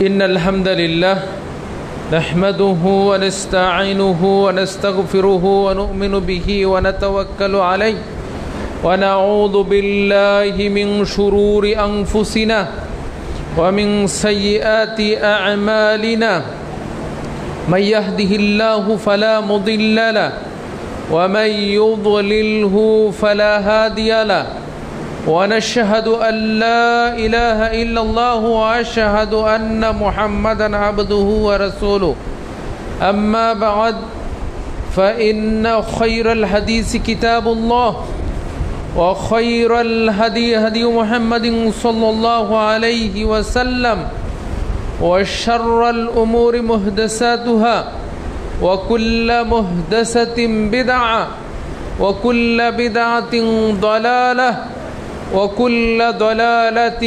إن الحمد لله نحمده ونستعينه ونستغفره ونؤمن به ونتوكل عليه ونعوذ بالله من شرور أنفسنا ومن سيئات أعمالنا من يهده الله فلا مضل له ومن يضلله فلا هادي له ونشهد أن لا إله إلا الله وأشهد أن محمدا عبده ورسوله أما بعد فإن خير الحديث كتاب الله وخير الهدي هدي محمد صلى الله عليه وسلم وشر الأمور محدثاتها وكل محدثة بدعة وكل بدعة ضلالة وكل ضلالة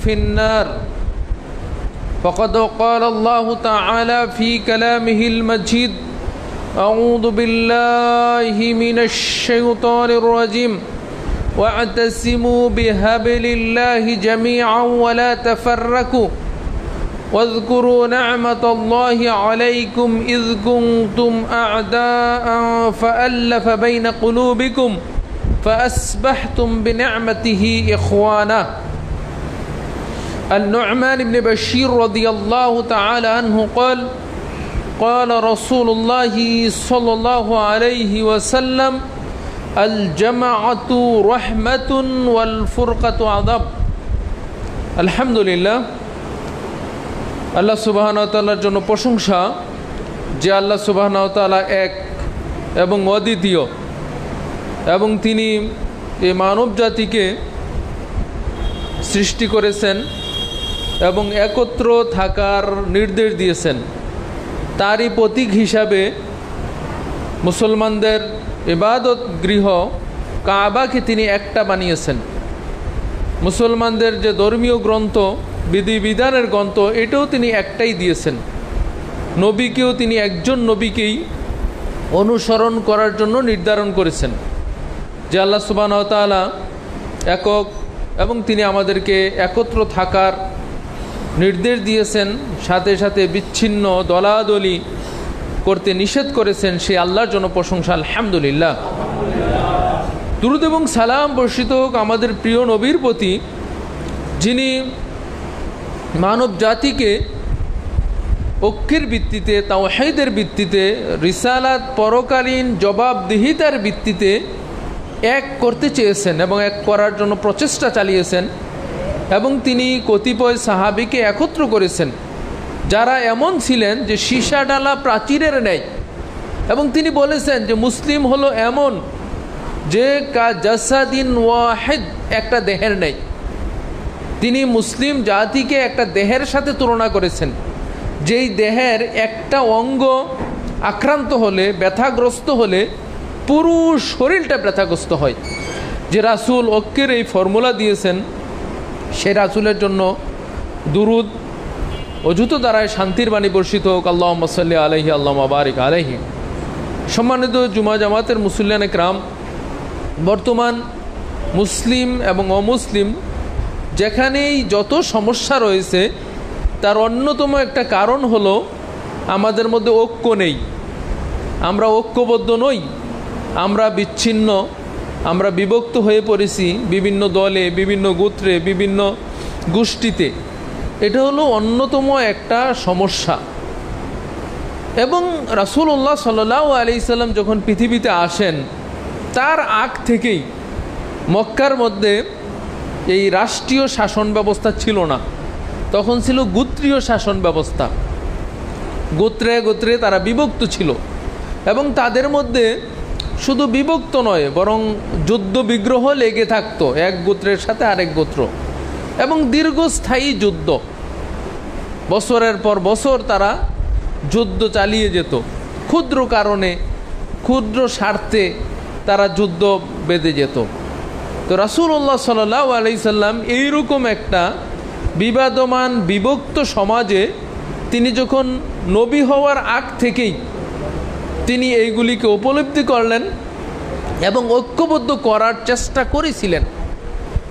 في النار فقد قال الله تعالى في كلامه المجيد أعوذ بالله من الشيطان الرجيم واعتصموا بحبل الله جميعا ولا تفرقوا واذكروا نعمة الله عليكم إذ كنتم أعداء فألف بين قلوبكم فأصبحتم بنعمته إخوانا. النعمان بن بشير رضي الله تعالى عنه قال قال رسول الله صلى الله عليه وسلم الجماعة رحمة والفرقة عذاب. الحمد لله আল্লাহ সুবহানাহু ওয়া তাআলার জন্য প্রশংসা যে আল্লাহ সুবহানাহু ওয়া তাআলা এক এবং অদ্বিতীয় এবং তিনি এই মানব জাতিকে সৃষ্টি করেছেন এবং একত্র থাকার নির্দেশ দিয়েছেন। তারই প্রতীক হিসাবে মুসলমানদের ইবাদত গৃহ কাবাকে তিনি একটা বানিয়েছেন। মুসলমানদের যে ধর্মীয় গ্রন্থ বিধিবিধানের গ্রন্থ এটাও তিনি একটাই দিয়েছেন। নবীকেও তিনি একজন নবীকেই অনুসরণ করার জন্য নির্ধারণ করেছেন যে আল্লাহ সুবহানাহু ওয়া তাআলা একক এবং তিনি আমাদেরকে একত্র থাকার নির্দেশ দিয়েছেন, সাথে সাথে বিচ্ছিন্ন দলাদলি করতে নিষেধ করেছেন। সেই আল্লাহর জন্য প্রশংসা আলহামদুলিল্লাহ। দুরূদ এবং সালাম বর্ষিত হোক আমাদের প্রিয় নবীর প্রতি, যিনি মানব জাতিকে ঐক্যের ভিত্তিতে, তাওহীদের ভিত্তিতে, রিসালাত পরকালীন জবাবদিহিতার ভিত্তিতে এক করতে চেয়েছেন এবং এক করার জন্য প্রচেষ্টা চালিয়েছেন। এবং তিনি কতিপয় সাহাবীকে একত্র করেছেন যারা এমন ছিলেন যে সীসা ডালা প্রাচীরের ন্যায়। এবং তিনি বলেছেন যে মুসলিম হলো এমন যে জাসাদিন ওয়াহিদ, একটা দেহের ন্যায়। তিনি মুসলিম জাতিকে একটা দেহের সাথে তুলনা করেছেন, যেই দেহের একটা অঙ্গ আক্রান্ত হলে, ব্যথাগ্রস্ত হলে পুরো শরীরটা ব্যথাগ্রস্ত হয়। যে রাসূল ঐক্যের এই ফর্মুলা দিয়েছেন, সে রাসূলের জন্য দুরুদ অযুত দ্বারায় শান্তির বাণী বর্ষিত হোক। আল্লাহুম্মা সাল্লি আলাইহি আল্লাহুম্মা বারিক আলাইহি। সম্মানিত জুমা জামাতের মুসল্লিয়ানে কিরাম, বর্তমান মুসলিম এবং অমুসলিম যেখানেই যত সমস্যা রয়েছে তার অন্যতম একটা কারণ হলো আমাদের মধ্যে ঐক্য নেই। আমরা ঐক্যবদ্ধ নই, আমরা বিচ্ছিন্ন, আমরা বিভক্ত হয়ে পড়েছি বিভিন্ন দলে, বিভিন্ন গোত্রে, বিভিন্ন গোষ্ঠীতে। এটা হলো অন্যতম একটা সমস্যা। এবং রাসূলুল্লাহ সাল্লাল্লাহু আলাইহি সাল্লাম যখন পৃথিবীতে আসেন তার আগ থেকেই মক্কার মধ্যে এই রাষ্ট্রীয় শাসন ব্যবস্থা ছিল না, তখন ছিল গোত্রীয় শাসন ব্যবস্থা। গোত্রে গোত্রে তারা বিভক্ত ছিল এবং তাদের মধ্যে শুধু বিভক্ত নয়, বরং যুদ্ধ বিগ্রহ লেগে থাকতো এক গোত্রের সাথে আরেক গোত্র, এবং দীর্ঘস্থায়ী যুদ্ধ, বছরের পর বছর তারা যুদ্ধ চালিয়ে যেত। ক্ষুদ্র কারণে, ক্ষুদ্র স্বার্থে তারা যুদ্ধ বেঁধে যেত। তো রাসূলুল্লাহ সাল্লাল্লাহু আলাইহি সাল্লাম এইরকম একটা বিবাদমান বিভক্ত সমাজে তিনি যখন নবী হওয়ার আগ থেকেই তিনি এইগুলিকে উপলব্ধি করলেন এবং ঐক্যবদ্ধ করার চেষ্টা করেছিলেন।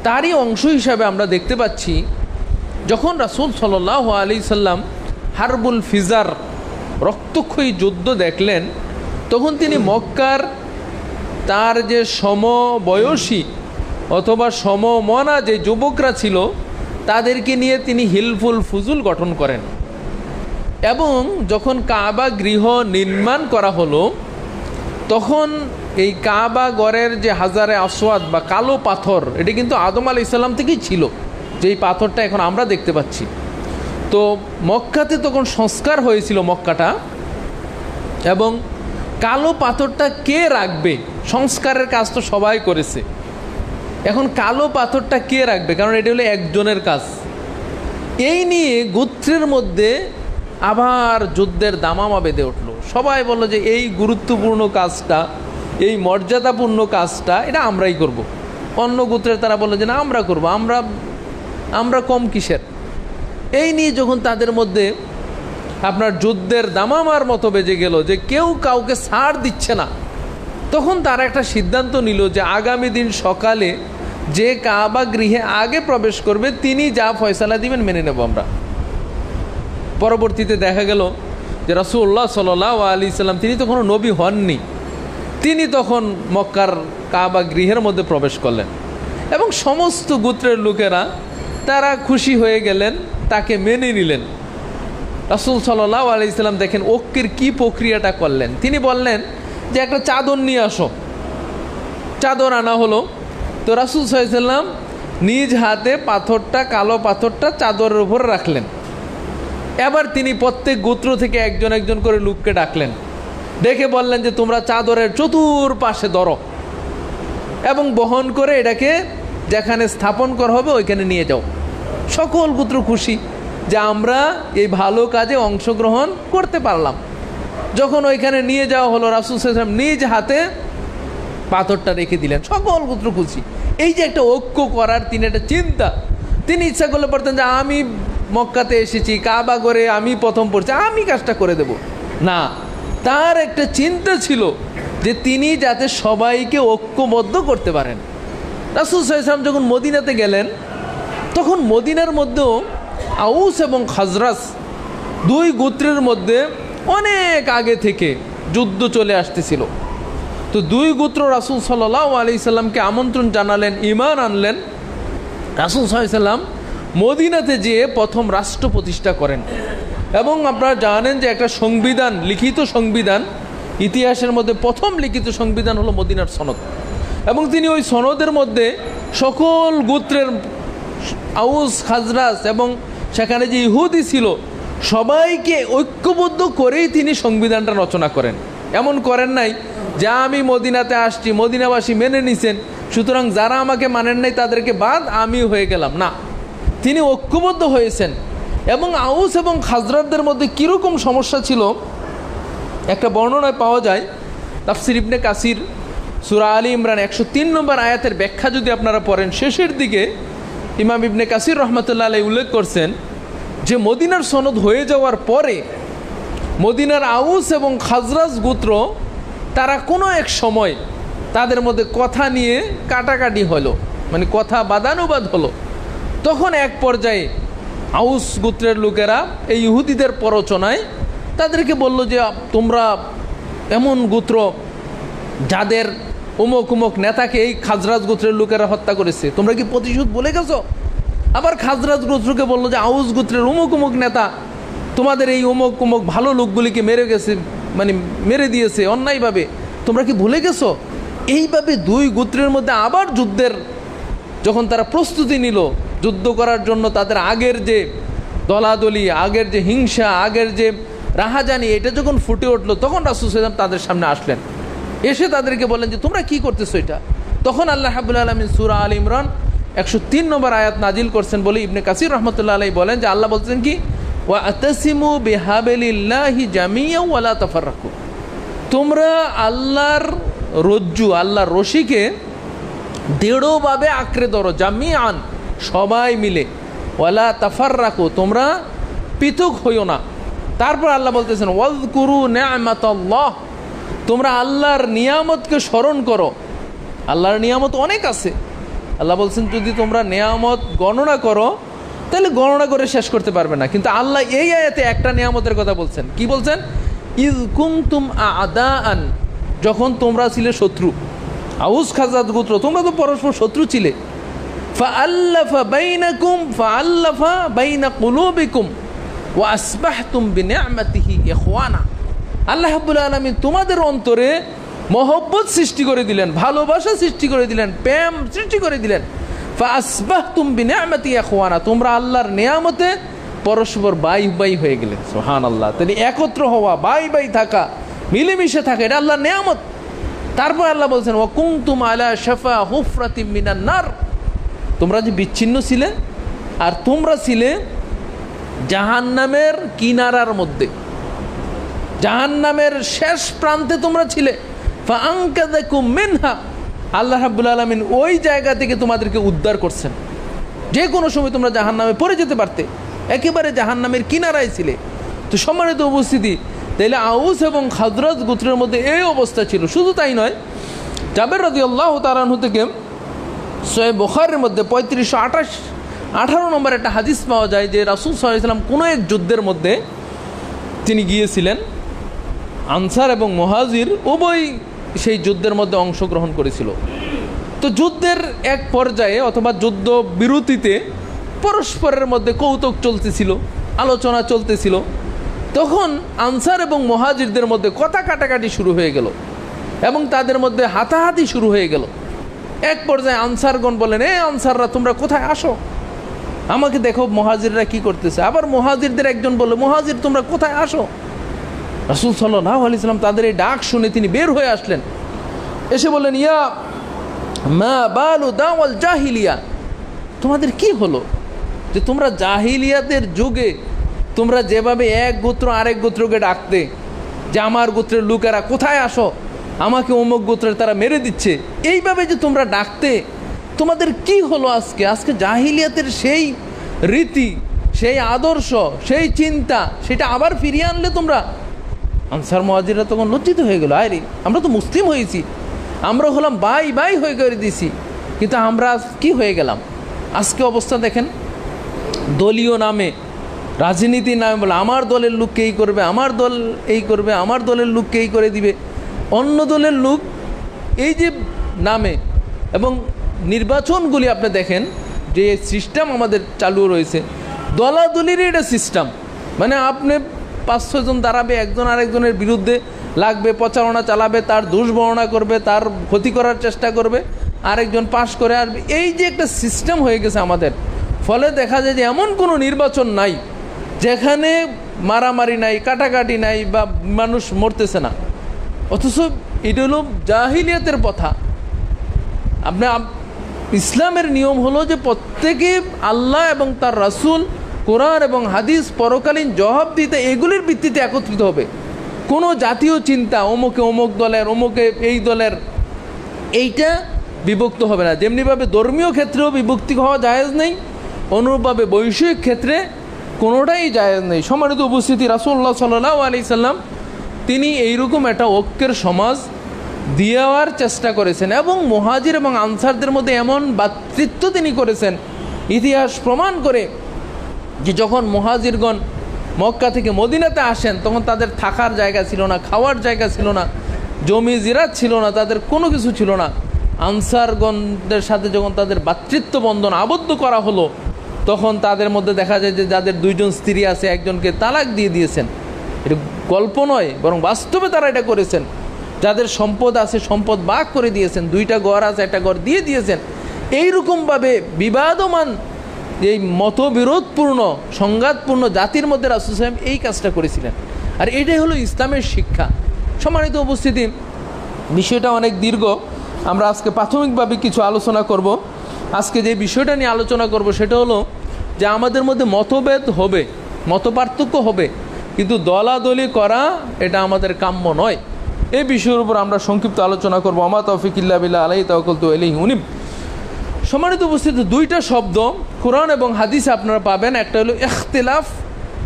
তারই অংশ হিসাবে আমরা দেখতে পাচ্ছি যখন রাসূল সাল্লাল্লাহু আলাইহি সাল্লাম হারবুল ফিজার রক্তক্ষয়ী যুদ্ধ দেখলেন, তখন তিনি মক্কার তার যে সমবয়সী অথবা সমমনা যে যুবকরা ছিল তাদেরকে নিয়ে তিনি হিলফুল ফুজুল গঠন করেন। এবং যখন কাবা গৃহ নির্মাণ করা হলো, তখন এই কাবা গড়ের যে হাজারে আসওয়াদ বা কালো পাথর, এটি কিন্তু আদম আলাইহিস সালাম থেকেই ছিল, যেই পাথরটা এখন আমরা দেখতে পাচ্ছি। তো মক্কাতে তখন সংস্কার হয়েছিল মক্কাটা, এবং কালো পাথরটা কে রাখবে, সংস্কারের কাজ তো সবাই করেছে, এখন কালো পাথরটা কে রাখবে, কারণ এটি হলো একজনের কাজ। এই নিয়ে গোত্রের মধ্যে আবার যুদ্ধের দামামা বেঁধে উঠলো। সবাই বলল যে এই গুরুত্বপূর্ণ কাজটা, এই মর্যাদাপূর্ণ কাজটা এটা আমরাই করব। অন্য গোত্রের তারা বললো যে না আমরা করব, আমরা কম কিসের। এই নিয়ে যখন তাদের মধ্যে আপনার যুদ্ধের দামামার মতো বেজে গেল, যে কেউ কাউকে ছাড় দিচ্ছে না, তখন তারা একটা সিদ্ধান্ত নিল যে আগামী দিন সকালে যে কাবা গৃহে আগে প্রবেশ করবে তিনি যা ফয়সালা দিবেন মেনে নেব আমরা। পরবর্তীতে দেখা গেল যে রাসূলুল্লাহ সাল্লাল্লাহু আলাইহি সাল্লাম তিনি তো কোনো নবী হননি, তিনি তখন মক্কার কাবা গৃহের মধ্যে প্রবেশ করলেন এবং সমস্ত গোত্রের লোকেরা তারা খুশি হয়ে গেলেন, তাকে মেনে নিলেন। রাসূল সাল্লাল্লাহু আলাইহি সাল্লাম দেখেন ঐক্যের কী প্রক্রিয়াটা করলেন। তিনি বললেন যে একটা চাদর নিয়ে আসো। চাদর আনা হলো। তো রাসূল সাল্লাল্লাহু আলাইহি সাল্লাম নিজ হাতে পাথরটা, কালো পাথরটা চাদরের উপর রাখলেন। এবার তিনি প্রত্যেক গোত্র থেকে একজন একজন করে লোককে ডাকলেন, ডেকে বললেন যে তোমরা চাদরের চতুর্পাশে ধরো এবং বহন করে এটাকে যেখানে স্থাপন করা হবে ওইখানে নিয়ে যাও। সকল গোত্র খুশি যে আমরা এই ভালো কাজে অংশগ্রহণ করতে পারলাম। যখন ওইখানে নিয়ে যাওয়া হলো, রাসূল সাল্লাল্লাহু আলাইহি ওয়াসাল্লাম নিজ হাতে পাথরটা রেখে দিলেন। সকল গোত্র খুশি। এই যে একটা ঐক্য করার তিনি একটা চিন্তা, তিনি ইচ্ছা করলে পারতেন যে আমি মক্কাতে এসেছি, কাবা করে আমি প্রথম পড়ছি, আমি কাজটা করে দেব না। তার একটা চিন্তা ছিল যে তিনি যাতে সবাইকে ঐক্যবদ্ধ করতে পারেন। রাসূল সাল্লাল্লাহু আলাইহি ওয়াসাল্লাম যখন মদিনাতে গেলেন, তখন মদিনার মধ্যেও আউস এবং খাজরাজ দুই গোত্রের মধ্যে অনেক আগে থেকে যুদ্ধ চলে আসতেছিল। তো দুই গোত্র রাসূল সাল্লাল্লাহু আলাইহি সাল্লামকে আমন্ত্রণ জানালেন, ঈমান আনলেন। রাসূল সাল্লাল্লাহু আলাইহি সাল্লাম মদিনাতে যেয়ে প্রথম রাষ্ট্র প্রতিষ্ঠা করেন এবং আপনারা জানেন যে একটা সংবিধান, লিখিত সংবিধান, ইতিহাসের মধ্যে প্রথম লিখিত সংবিধান হলো মদিনার সনদ। এবং তিনি ওই সনদের মধ্যে সকল গোত্রের আউস খাজরাজ এবং সেখানে যে ইহুদি ছিল সবাইকে ঐক্যবদ্ধ করেই তিনি সংবিধানটা রচনা করেন। এমন করেন নাই যা আমি মদিনাতে আসছি, মদিনাবাসী মেনে নিছেন, সুতরাং যারা আমাকে মানেন নাই তাদেরকে বাদ আমি হয়ে গেলাম, না। তিনি ঐক্যবদ্ধ হয়েছেন। এবং আউস এবং খাজরাজদের মধ্যে কীরকম সমস্যা ছিল একটা বর্ণনায় পাওয়া যায়। তাফসির ইবনে কাসির সূরা আলী ইমরান 103 নম্বর আয়াতের ব্যাখ্যা যদি আপনারা পড়েন, শেষের দিকে ইমাম ইবনে কাসির রহমতুল্লাহ আলাইহি উল্লেখ করছেন যে মদিনার সনদ হয়ে যাওয়ার পরে মদিনার আউস এবং খাজরাজ গোত্র তারা কোনো এক সময় তাদের মধ্যে কথা নিয়ে কাটাকাটি হলো, মানে কথা বাদানুবাদ হলো। তখন এক পর্যায়ে আউস গোত্রের লোকেরা এই ইহুদিদের প্ররোচনায় তাদেরকে বলল যে তোমরা এমন গোত্র যাদের অমুক অমুক নেতাকে এই খাজরাজ গোত্রের লোকেরা হত্যা করেছে, তোমরা কি প্রতিশোধ বলে গেছো? আবার খাজরাজ গোত্রকে বললো যে আউস গোত্রের অমুক অমুক নেতা তোমাদের এই অমুক অমুক ভালো লোকগুলিকে মেরে গেছে, মানে মেরে দিয়েছে অন্যায়ভাবে, তোমরা কি ভুলে গেছো? এইভাবে দুই গোত্রের মধ্যে আবার যুদ্ধের যখন তারা প্রস্তুতি নিল, যুদ্ধ করার জন্য তাদের আগের যে দলাদলি, আগের যে হিংসা, আগের যে রাহাজানি, এটা যখন ফুটে উঠলো, তখন রাসূল সাল্লাল্লাহু আলাইহি ওয়াসাল্লাম তাদের সামনে আসলেন। এসে তাদেরকে বললেন যে তোমরা কি করতেছো এটা? তখন আল্লাহ রাব্বুল আলামিন সূরা আল ইমরান 103 নম্বর আয়াত নাজিল করছেন বলে ইবনে কাসির রহমতুল্লাহ আলাইহি বলেন যে আল্লাহ বলছেন কি, ওয়া আতাসিমু বিহাবিলিল্লাহি জামিআ ওয়া লা তাফাররাকু, তোমরা আল্লাহর রজ্জু, আল্লাহর রশিকে দৃঢ়ভাবে আঁকড়ে ধরো, জামিআন সবাই মিলে, ওয়ালা তাফাররাকু তোমরা পৃথক হইও না। তারপর আল্লাহ বলতেছেন ওয়াজকুরু নি'মাতাল্লাহ, তোমরা আল্লাহর নিয়ামতকে স্মরণ করো। আল্লাহর নিয়ামত অনেক আছে। আল্লাহ বলছেন যদি তোমরা নিয়ামত গণনা করো তাহলে গণনা করে শেষ করতে পারবে না। কিন্তু আল্লাহ এই আয়াতে একটা নিয়ামতের কথা বলছেন। কি বলছেন? ইয কুনতুম আ'দাআন, যখন তোমরা ছিলে শত্রু, আউস খাজরাজ গোত্র, তোমরা তো পরস্পর শত্রু ছিলে। ফাআল্লাফা বাইনা কুলুবিকুম ওয়া আসবাহতুম বিনি'মাতিহি ইখওয়ানা। আল্লাহ রাব্বুল আলামিন তোমাদের অন্তরে মহব্বত সৃষ্টি করে দিলেন, ভালোবাসা সৃষ্টি করে দিলেন, প্রেম সৃষ্টি করে দিলেন। ফাআসবাহতুম বিনি'মাতিহি ইখওয়ানা, তোমরা আল্লাহর নিয়ামতে পরস্পর বাই বাই হয়ে গেলে। সুবহানাল্লাহ। তাহলে একত্র হওয়া, বাই বাই থাকা, মিলেমিশে থাকা, এটা আল্লাহর নিয়ামত। তারপর আল্লাহ বলছেন ওয়া কুনতুম আলা শাফা হুফরাতিম মিনান নার, তোমরা যে বিচ্ছিন্ন ছিলে আর তোমরা ছিলে জাহান্নামের কিনারার মধ্যে, জাহান্নামের শেষ প্রান্তে তোমরা ছিলে। ফাআনকাযাকুম মিনহা, আল্লাহ রাব্বুল আলামিন ওই জায়গা থেকে তোমাদেরকে উদ্ধার করছেন। যে কোনো সময় তোমরা জাহান্নামে পড়ে যেতে পারতে, একেবারে জাহান্নামের কিনারায় ছিলে। তো সম্মানিত উপস্থিতি, তাইলে আউস এবং খাজরাজ গোত্রের মধ্যে এই অবস্থা ছিল। শুধু তাই নয়, জাবের রাদিয়াল্লাহু তাআলা আনহু থেকে সহিহ বুখারীর মধ্যে 3518 নম্বর একটা হাদিস পাওয়া যায় যে রাসূল সাল্লাল্লাহু আলাইহি ওয়াসাল্লাম কোনো এক যুদ্ধের মধ্যে তিনি গিয়েছিলেন। আনসার এবং মুহাজির উভয় সেই যুদ্ধের মধ্যে অংশগ্রহণ করেছিল। তো যুদ্ধের এক পর্যায়ে অথবা যুদ্ধ বিরতিতে পরস্পরের মধ্যে কৌতুক চলতেছিল, আলোচনা চলতেছিল। তখন আনসার এবং মুহাজিরদের মধ্যে কথা কাটাকাটি শুরু হয়ে গেল এবং তাদের মধ্যে হাতাহাতি শুরু হয়ে গেল। এক পর্যায়ে আনসারগণ বলেন, এ আনসাররা তোমরা কোথায় আসো, আমাকে দেখো মুহাজিররা কি করতেছে। আবার মুহাজিরদের একজন বলল, মুহাজির তোমরা কোথায় আসো। রাসূল সাল্লাল্লাহু আলাইহি ওয়াসাল্লাম তাদের এই ডাক শুনে তিনি বের হয়ে আসলেন, এসে বললেন, ইয়া মা বালু দাওয়াল জাহিলিয়া, তোমাদের কি হলো যে তোমরা জাহিলিয়াতের যুগে তোমরা যেভাবে এক গোত্র আরেক গোত্রকে ডাকতে যে আমার গোত্রের লোকেরা কোথায় আসো, আমাকে অমুক গোত্রের তারা মেরে দিচ্ছে, এইভাবে যে তোমরা ডাকতে, তোমাদের কি হলো আজকে? আজকে জাহিলিয়াতের সেই রীতি, সেই আদর্শ, সেই চিন্তা, সেটা আবার ফিরিয়ে আনলে তোমরা। আনসার মুহাজিররা তখন লজ্জিত হয়ে গেল, আরে আমরা তো মুসলিম হয়েছি, আমরা হলাম বাই বাই হয়ে করে দিছি, কিন্তু আমরা কি হয়ে গেলাম? আজকে অবস্থা দেখেন, দলীয় নামে, রাজনীতির নামে বলে আমার দলের লোককে এই করবে, আমার দল এই করবে, আমার দলের লোককে এই করে দিবে, অন্য দলের লোক এই যে নামে। এবং নির্বাচনগুলি আপনি দেখেন যে সিস্টেম আমাদের চালু রয়েছে, দলাদলির এটা সিস্টেম। মানে আপনি 5-6 জন দাঁড়াবে, একজন আরেকজনের বিরুদ্ধে লাগবে, প্রচারণা চালাবে, তার দোষ বর্ণনা করবে, তার ক্ষতি করার চেষ্টা করবে, আরেকজন পাশ করে আসবে। এই যে একটা সিস্টেম হয়ে গেছে আমাদের, ফলে দেখা যায় যে এমন কোনো নির্বাচন নাই যেখানে মারামারি নাই, কাটাকাটি নাই বা মানুষ মরতেছে না। অথচ এটা হলো জাহিলিয়াতের কথা। ইসলামের নিয়ম হলো যে প্রত্যেকে আল্লাহ এবং তার রাসূল, কোরআন এবং হাদিস, পরকালীন জবাব দিতে, এগুলির ভিত্তিতে একত্রিত হবে। কোনো জাতীয় চিন্তা অমুকে অমুক দলের, অমুকে এই দলের, এইটা বিভক্ত হবে না। যেমনিভাবে ধর্মীয় ক্ষেত্রেও বিভক্তি হওয়া জায়েজ নেই, অনুরূপভাবে বৈষয়িক ক্ষেত্রে কোনোটাই জায়েজ নেই। সম্মানিত উপস্থিতি, রাসূলুল্লাহ সাল্লাল্লাহু আলাইহি সাল্লাম তিনি এইরকম একটা ঐক্যের সমাজ দেওয়ার চেষ্টা করেছেন এবং মুহাজির এবং আনসারদের মধ্যে এমন ভ্রাতৃত্ব তিনি করেছেন। ইতিহাস প্রমাণ করে যে যখন মুহাজিরগণ মক্কা থেকে মদিনাতে আসেন, তখন তাদের থাকার জায়গা ছিল না, খাওয়ার জায়গা ছিল না, জমি জিরাত ছিল না, তাদের কোনো কিছু ছিল না। আনসারগণদের সাথে যখন তাদের ভ্রাতৃত্ব বন্ধন আবদ্ধ করা হলো, তখন তাদের মধ্যে দেখা যায় যে যাদের 2 জন স্ত্রী আছে, একজনকে তালাক দিয়ে দিয়েছেন। এটা গল্প নয়, বরং বাস্তবে তারা এটা করেছেন। যাদের সম্পদ আছে, সম্পদ ভাগ করে দিয়েছেন, 2টা ঘর আছে, একটা ঘর দিয়ে দিয়েছেন। এইরকমভাবে বিবাদমান, এই মতবিরোধপূর্ণ, সংঘাতপূর্ণ জাতির মধ্যে রাসূল সাল্লাল্লাহু আলাইহি ওয়াসাল্লাম এই কাজটা করেছিলেন। আর এটাই হলো ইসলামের শিক্ষা। সম্মানিত উপস্থিতি, বিষয়টা অনেক দীর্ঘ, আমরা আজকে প্রাথমিকভাবে কিছু আলোচনা করব। আজকে যে বিষয়টা নিয়ে আলোচনা করব সেটা হলো যে আমাদের মধ্যে মতভেদ হবে, মতপার্থক্য হবে, কিন্তু দলাদলি করা এটা আমাদের কাম্য নয়। এই বিষয়ের উপর আমরা সংক্ষিপ্ত আলোচনা করব। আমা তৌফিক ইল্লা বিল্লাহ, আলাইহি তাওয়াক্কালতু ওয়া ইলাইহি উনীব। সম্মানিত উপস্থিতি, 2টা শব্দ কোরআন এবং হাদিসে আপনারা পাবেন, একটা হলো ইখতিলাফ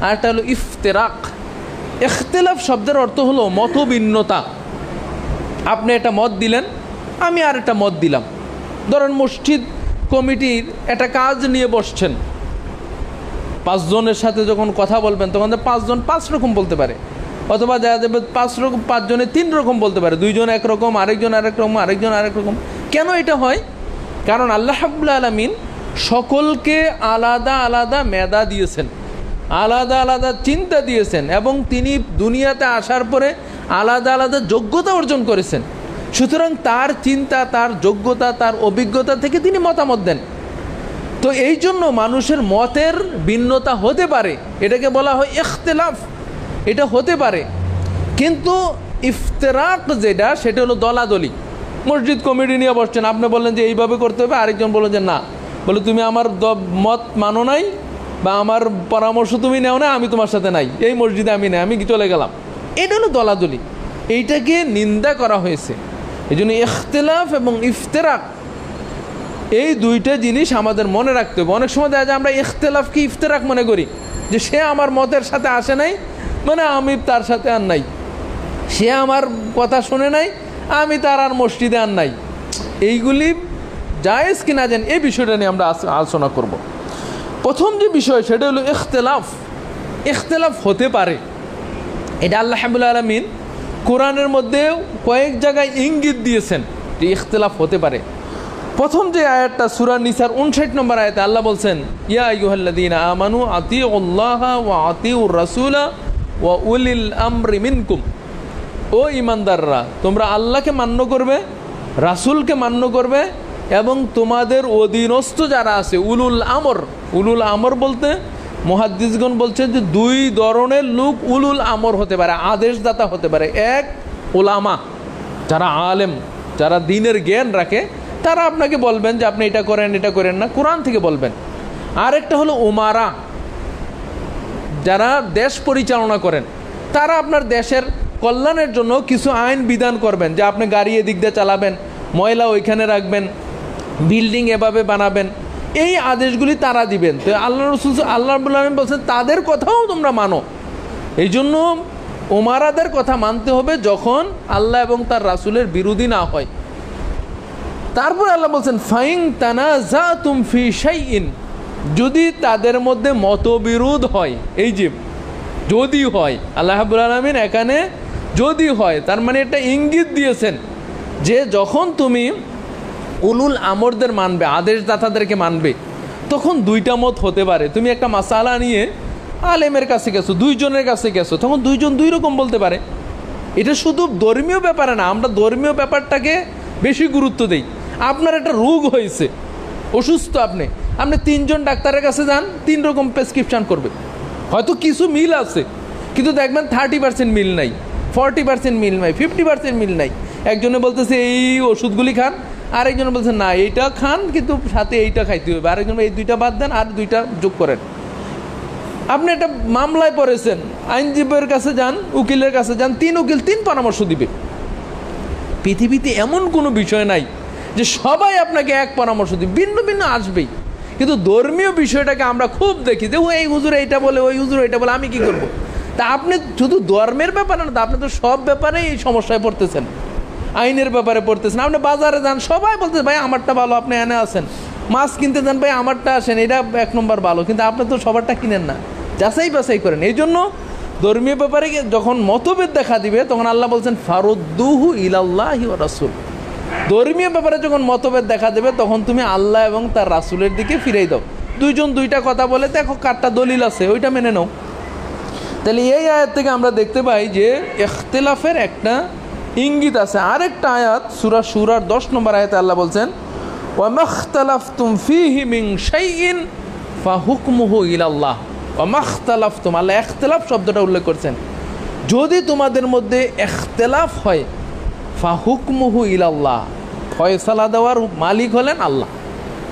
আর একটা হলো ইফতিরাক। ইখতিলাফ শব্দের অর্থ হলো মতভিন্নতা। আপনি একটা মত দিলেন, আমি আর একটা মত দিলাম। ধরেন মসজিদ কমিটির একটা কাজ নিয়ে বসছেন, পাঁচজনের সাথে যখন কথা বলবেন তখন পাঁচজন 5 রকম বলতে পারে, অথবা দেখা যাবে 5জনে 3 রকম বলতে পারে, 2জন একরকম, আরেকজন আরেক রকম, আরেকজন আরেক রকম। কেন এটা হয়? কারণ আল্লাহ রাব্বুল আলামিন সকলকে আলাদা আলাদা মেধা দিয়েছেন, আলাদা আলাদা চিন্তা দিয়েছেন, এবং তিনি দুনিয়াতে আসার পরে আলাদা আলাদা যোগ্যতা অর্জন করেছেন। সুতরাং তার চিন্তা, তার যোগ্যতা, তার অভিজ্ঞতা থেকে তিনি মতামত দেন। তো এই জন্য মানুষের মতের ভিন্নতা হতে পারে, এটাকে বলা হয় ইখতিলাফ, এটা হতে পারে। কিন্তু ইফতিরাক যেটা, সেটা হলো দলাদলি। মসজিদ কমিটি নিয়ে বসছেন, আপনি বললেন যে এইভাবে করতে হবে, আরেকজন বললেন যে না, বলে তুমি আমার মত মানো নাই বা আমার পরামর্শ তুমি নেও না, আমি তোমার সাথে নাই, এই মসজিদে আমি নাই, আমি চলে গেলাম। এটা হলো দলাদলি, এইটাকে নিন্দা করা হয়েছে। এই জন্য ইখতিলাফ এবং ইফতিরাক এই দুইটা জিনিস আমাদের মনে রাখতে হবে। অনেক সময় দেখা যায় আমরা ইখতিলাফকে ইফতিরাক মনে করি, যে সে আমার মতের সাথে আসে নাই মানে আমি তার সাথে আর নাই, সে আমার কথা শুনে নাই আমি তার আর মসজিদে আর নাই। এইগুলি জায়েজ কি না জানেন, এই বিষয়টা নিয়ে আমরা আলোচনা করব। প্রথম যে বিষয় সেটা হলো ইখতিলাফ। ইখতিলাফ হতে পারে, এটা আল্লাহ রাব্বুল আলামিন কোরআনের মধ্যে কয়েক জায়গায় ইঙ্গিত দিয়েছেন যে ইখতিলাফ হতে পারে। প্রথম যে আয়াতটা সূরা নিসার 59 নম্বর আয়াতে আল্লাহ বলছেন, ইয়া আইয়ুহাল্লাযীনা আমানু আতিউল্লাহা ওয়া আতিউর রাসূলা ওয়া উলিল আমরি মিনকুম। ও ঈমানদাররা, তোমরা আল্লাহকে মান্য করবে, রাসূলকে মান্য করবে, এবং তোমাদের অধীনস্থ যারা আছে উলুল আমর। উলুল আমর বলতে মুহাদ্দিসগণ বলছেন যে 2 ধরনের লোক উলুল আমর হতে পারে, আদেশদাতা হতে পারে। এক, উলামা, যারা আলেম, যারা দ্বীনের জ্ঞান রাখে, তারা আপনাকে বলবেন যে আপনি এটা করেন, এটা করেন না, কোরআন থেকে বলবেন। আরেকটা হলো উমারা, যারা দেশ পরিচালনা করেন, তারা আপনার দেশের কল্যাণের জন্য কিছু আইন বিধান করবেন, যে আপনি গাড়ি এদিক দিয়ে চালাবেন, ময়লা ওইখানে রাখবেন, বিল্ডিং এভাবে বানাবেন, এই আদেশগুলি তারা দিবেন। তো আল্লাহ রাব্বুল আলামিন বলছেন তাদের কথাও তোমরা মানো। এই জন্য উমারাদের কথা মানতে হবে যখন আল্লাহ এবং তার রাসূলের বিরোধী না হয়। তারপর আল্লাহ বলছেন ফাইন তানাজাতুম ফি শাইইন, যদি তাদের মধ্যে মতবিরোধ হয়, এই যে যদি হয়, আল্লাহ রাব্বুল আলামিন এখানে যদি হয় তার মানে একটা ইঙ্গিত দিয়েছেন যে যখন তুমি উলুল আমরদের মানবে, আদেশদাতাদেরকে মানবে, তখন 2টা মত হতে পারে। তুমি একটা মাসালা নিয়ে আলেমের কাছে গেছো, 2 জনের কাছে গেছো, তখন 2 জন 2 রকম বলতে পারে। এটা শুধু ধর্মীয় ব্যাপারে না, আমরা ধর্মীয় ব্যাপারটাকে বেশি গুরুত্ব দিই। আপনার একটা রোগ হয়েছে, অসুস্থ, আপনি 3 জন ডাক্তারের কাছে যান, 3 রকম প্রেসক্রিপশন করবে। হয়তো কিছু মিল আছে, কিন্তু দেখবেন 30% মিল নাই, 40% মিল নাই, 50% মিল নাই। একজনে বলতেছে এই ওষুধগুলি খান, আরেকজন বলছে না এইটা খান কিন্তু সাথে এইটা খাইতে হবে, আরেকজন এই 2টা বাদ দেন আর 2টা যোগ করেন। আপনি একটা মামলায় পড়েছেন, আইনজীবীর কাছে যান, উকিলের কাছে যান, 3 উকিল 3 পরামর্শ দিবে। পৃথিবীতে এমন কোনো বিষয় নাই যে সবাই আপনাকে এক পরামর্শ দিবে, ভিন্ন ভিন্ন আসবেই। কিন্তু ধর্মীয় বিষয়টাকে আমরা খুব দেখি যে এই হুজুর এইটা বলে, ওই হুজুর এইটা বলে, আমি কি করব। তা আপনি শুধু ধর্মের ব্যাপারে না, আপনি তো সব ব্যাপারে এই সমস্যায় পড়তেছেন, আইনের ব্যাপারে পড়তেছেন। আপনি বাজারে যান, সবাই বলতেছে ভাই আমারটা ভালো, আপনি এনে আসেন। মাছ কিনতে যান, ভাই আমারটা আসেন, এটা 1 নম্বর ভালো, কিন্তু আপনি তো সবারটা কিনেন না, যাচাই বাছাই করেন। এই জন্য ধর্মীয় ব্যাপারে যখন মতভেদ দেখা দিবে তখন আল্লাহ বলছেন ফারুদ্দুহু ইলাল্লাহি ওয়া রাসূল। ধর্মীয় ব্যাপারে যখন মতভেদ দেখা দেবে তখন তুমি আল্লাহ এবং তার রাসূলের দিকে ফিরেই দাও। 2 জন 2টা কথা বলে দেখো কারটা দলিল আছে, ওইটা মেনে নাও। তাহলে এই আয়াত থেকে আমরা দেখতে পাই যে ইখতিলাফের একটা ইঙ্গিত আছে। আরেকটা আয়াত সূরা শুরার 10 নম্বর আয়াতে আল্লাহ বলছেন ওয়া মাখতালাফতুম ফীহি মিন শাইইন ফাহুকমুহু ইলাল্লাহ। ওয়া মাখতালাফতুম, আল্লাহ ইখতিলাফ শব্দটা উল্লেখ করছেন, যদি তোমাদের মধ্যে ইখতিলাফ হয় ফাহুকমুহু ইলাল্লাহ, ফয়সালা দেওয়ার মালিক হলেন আল্লাহ।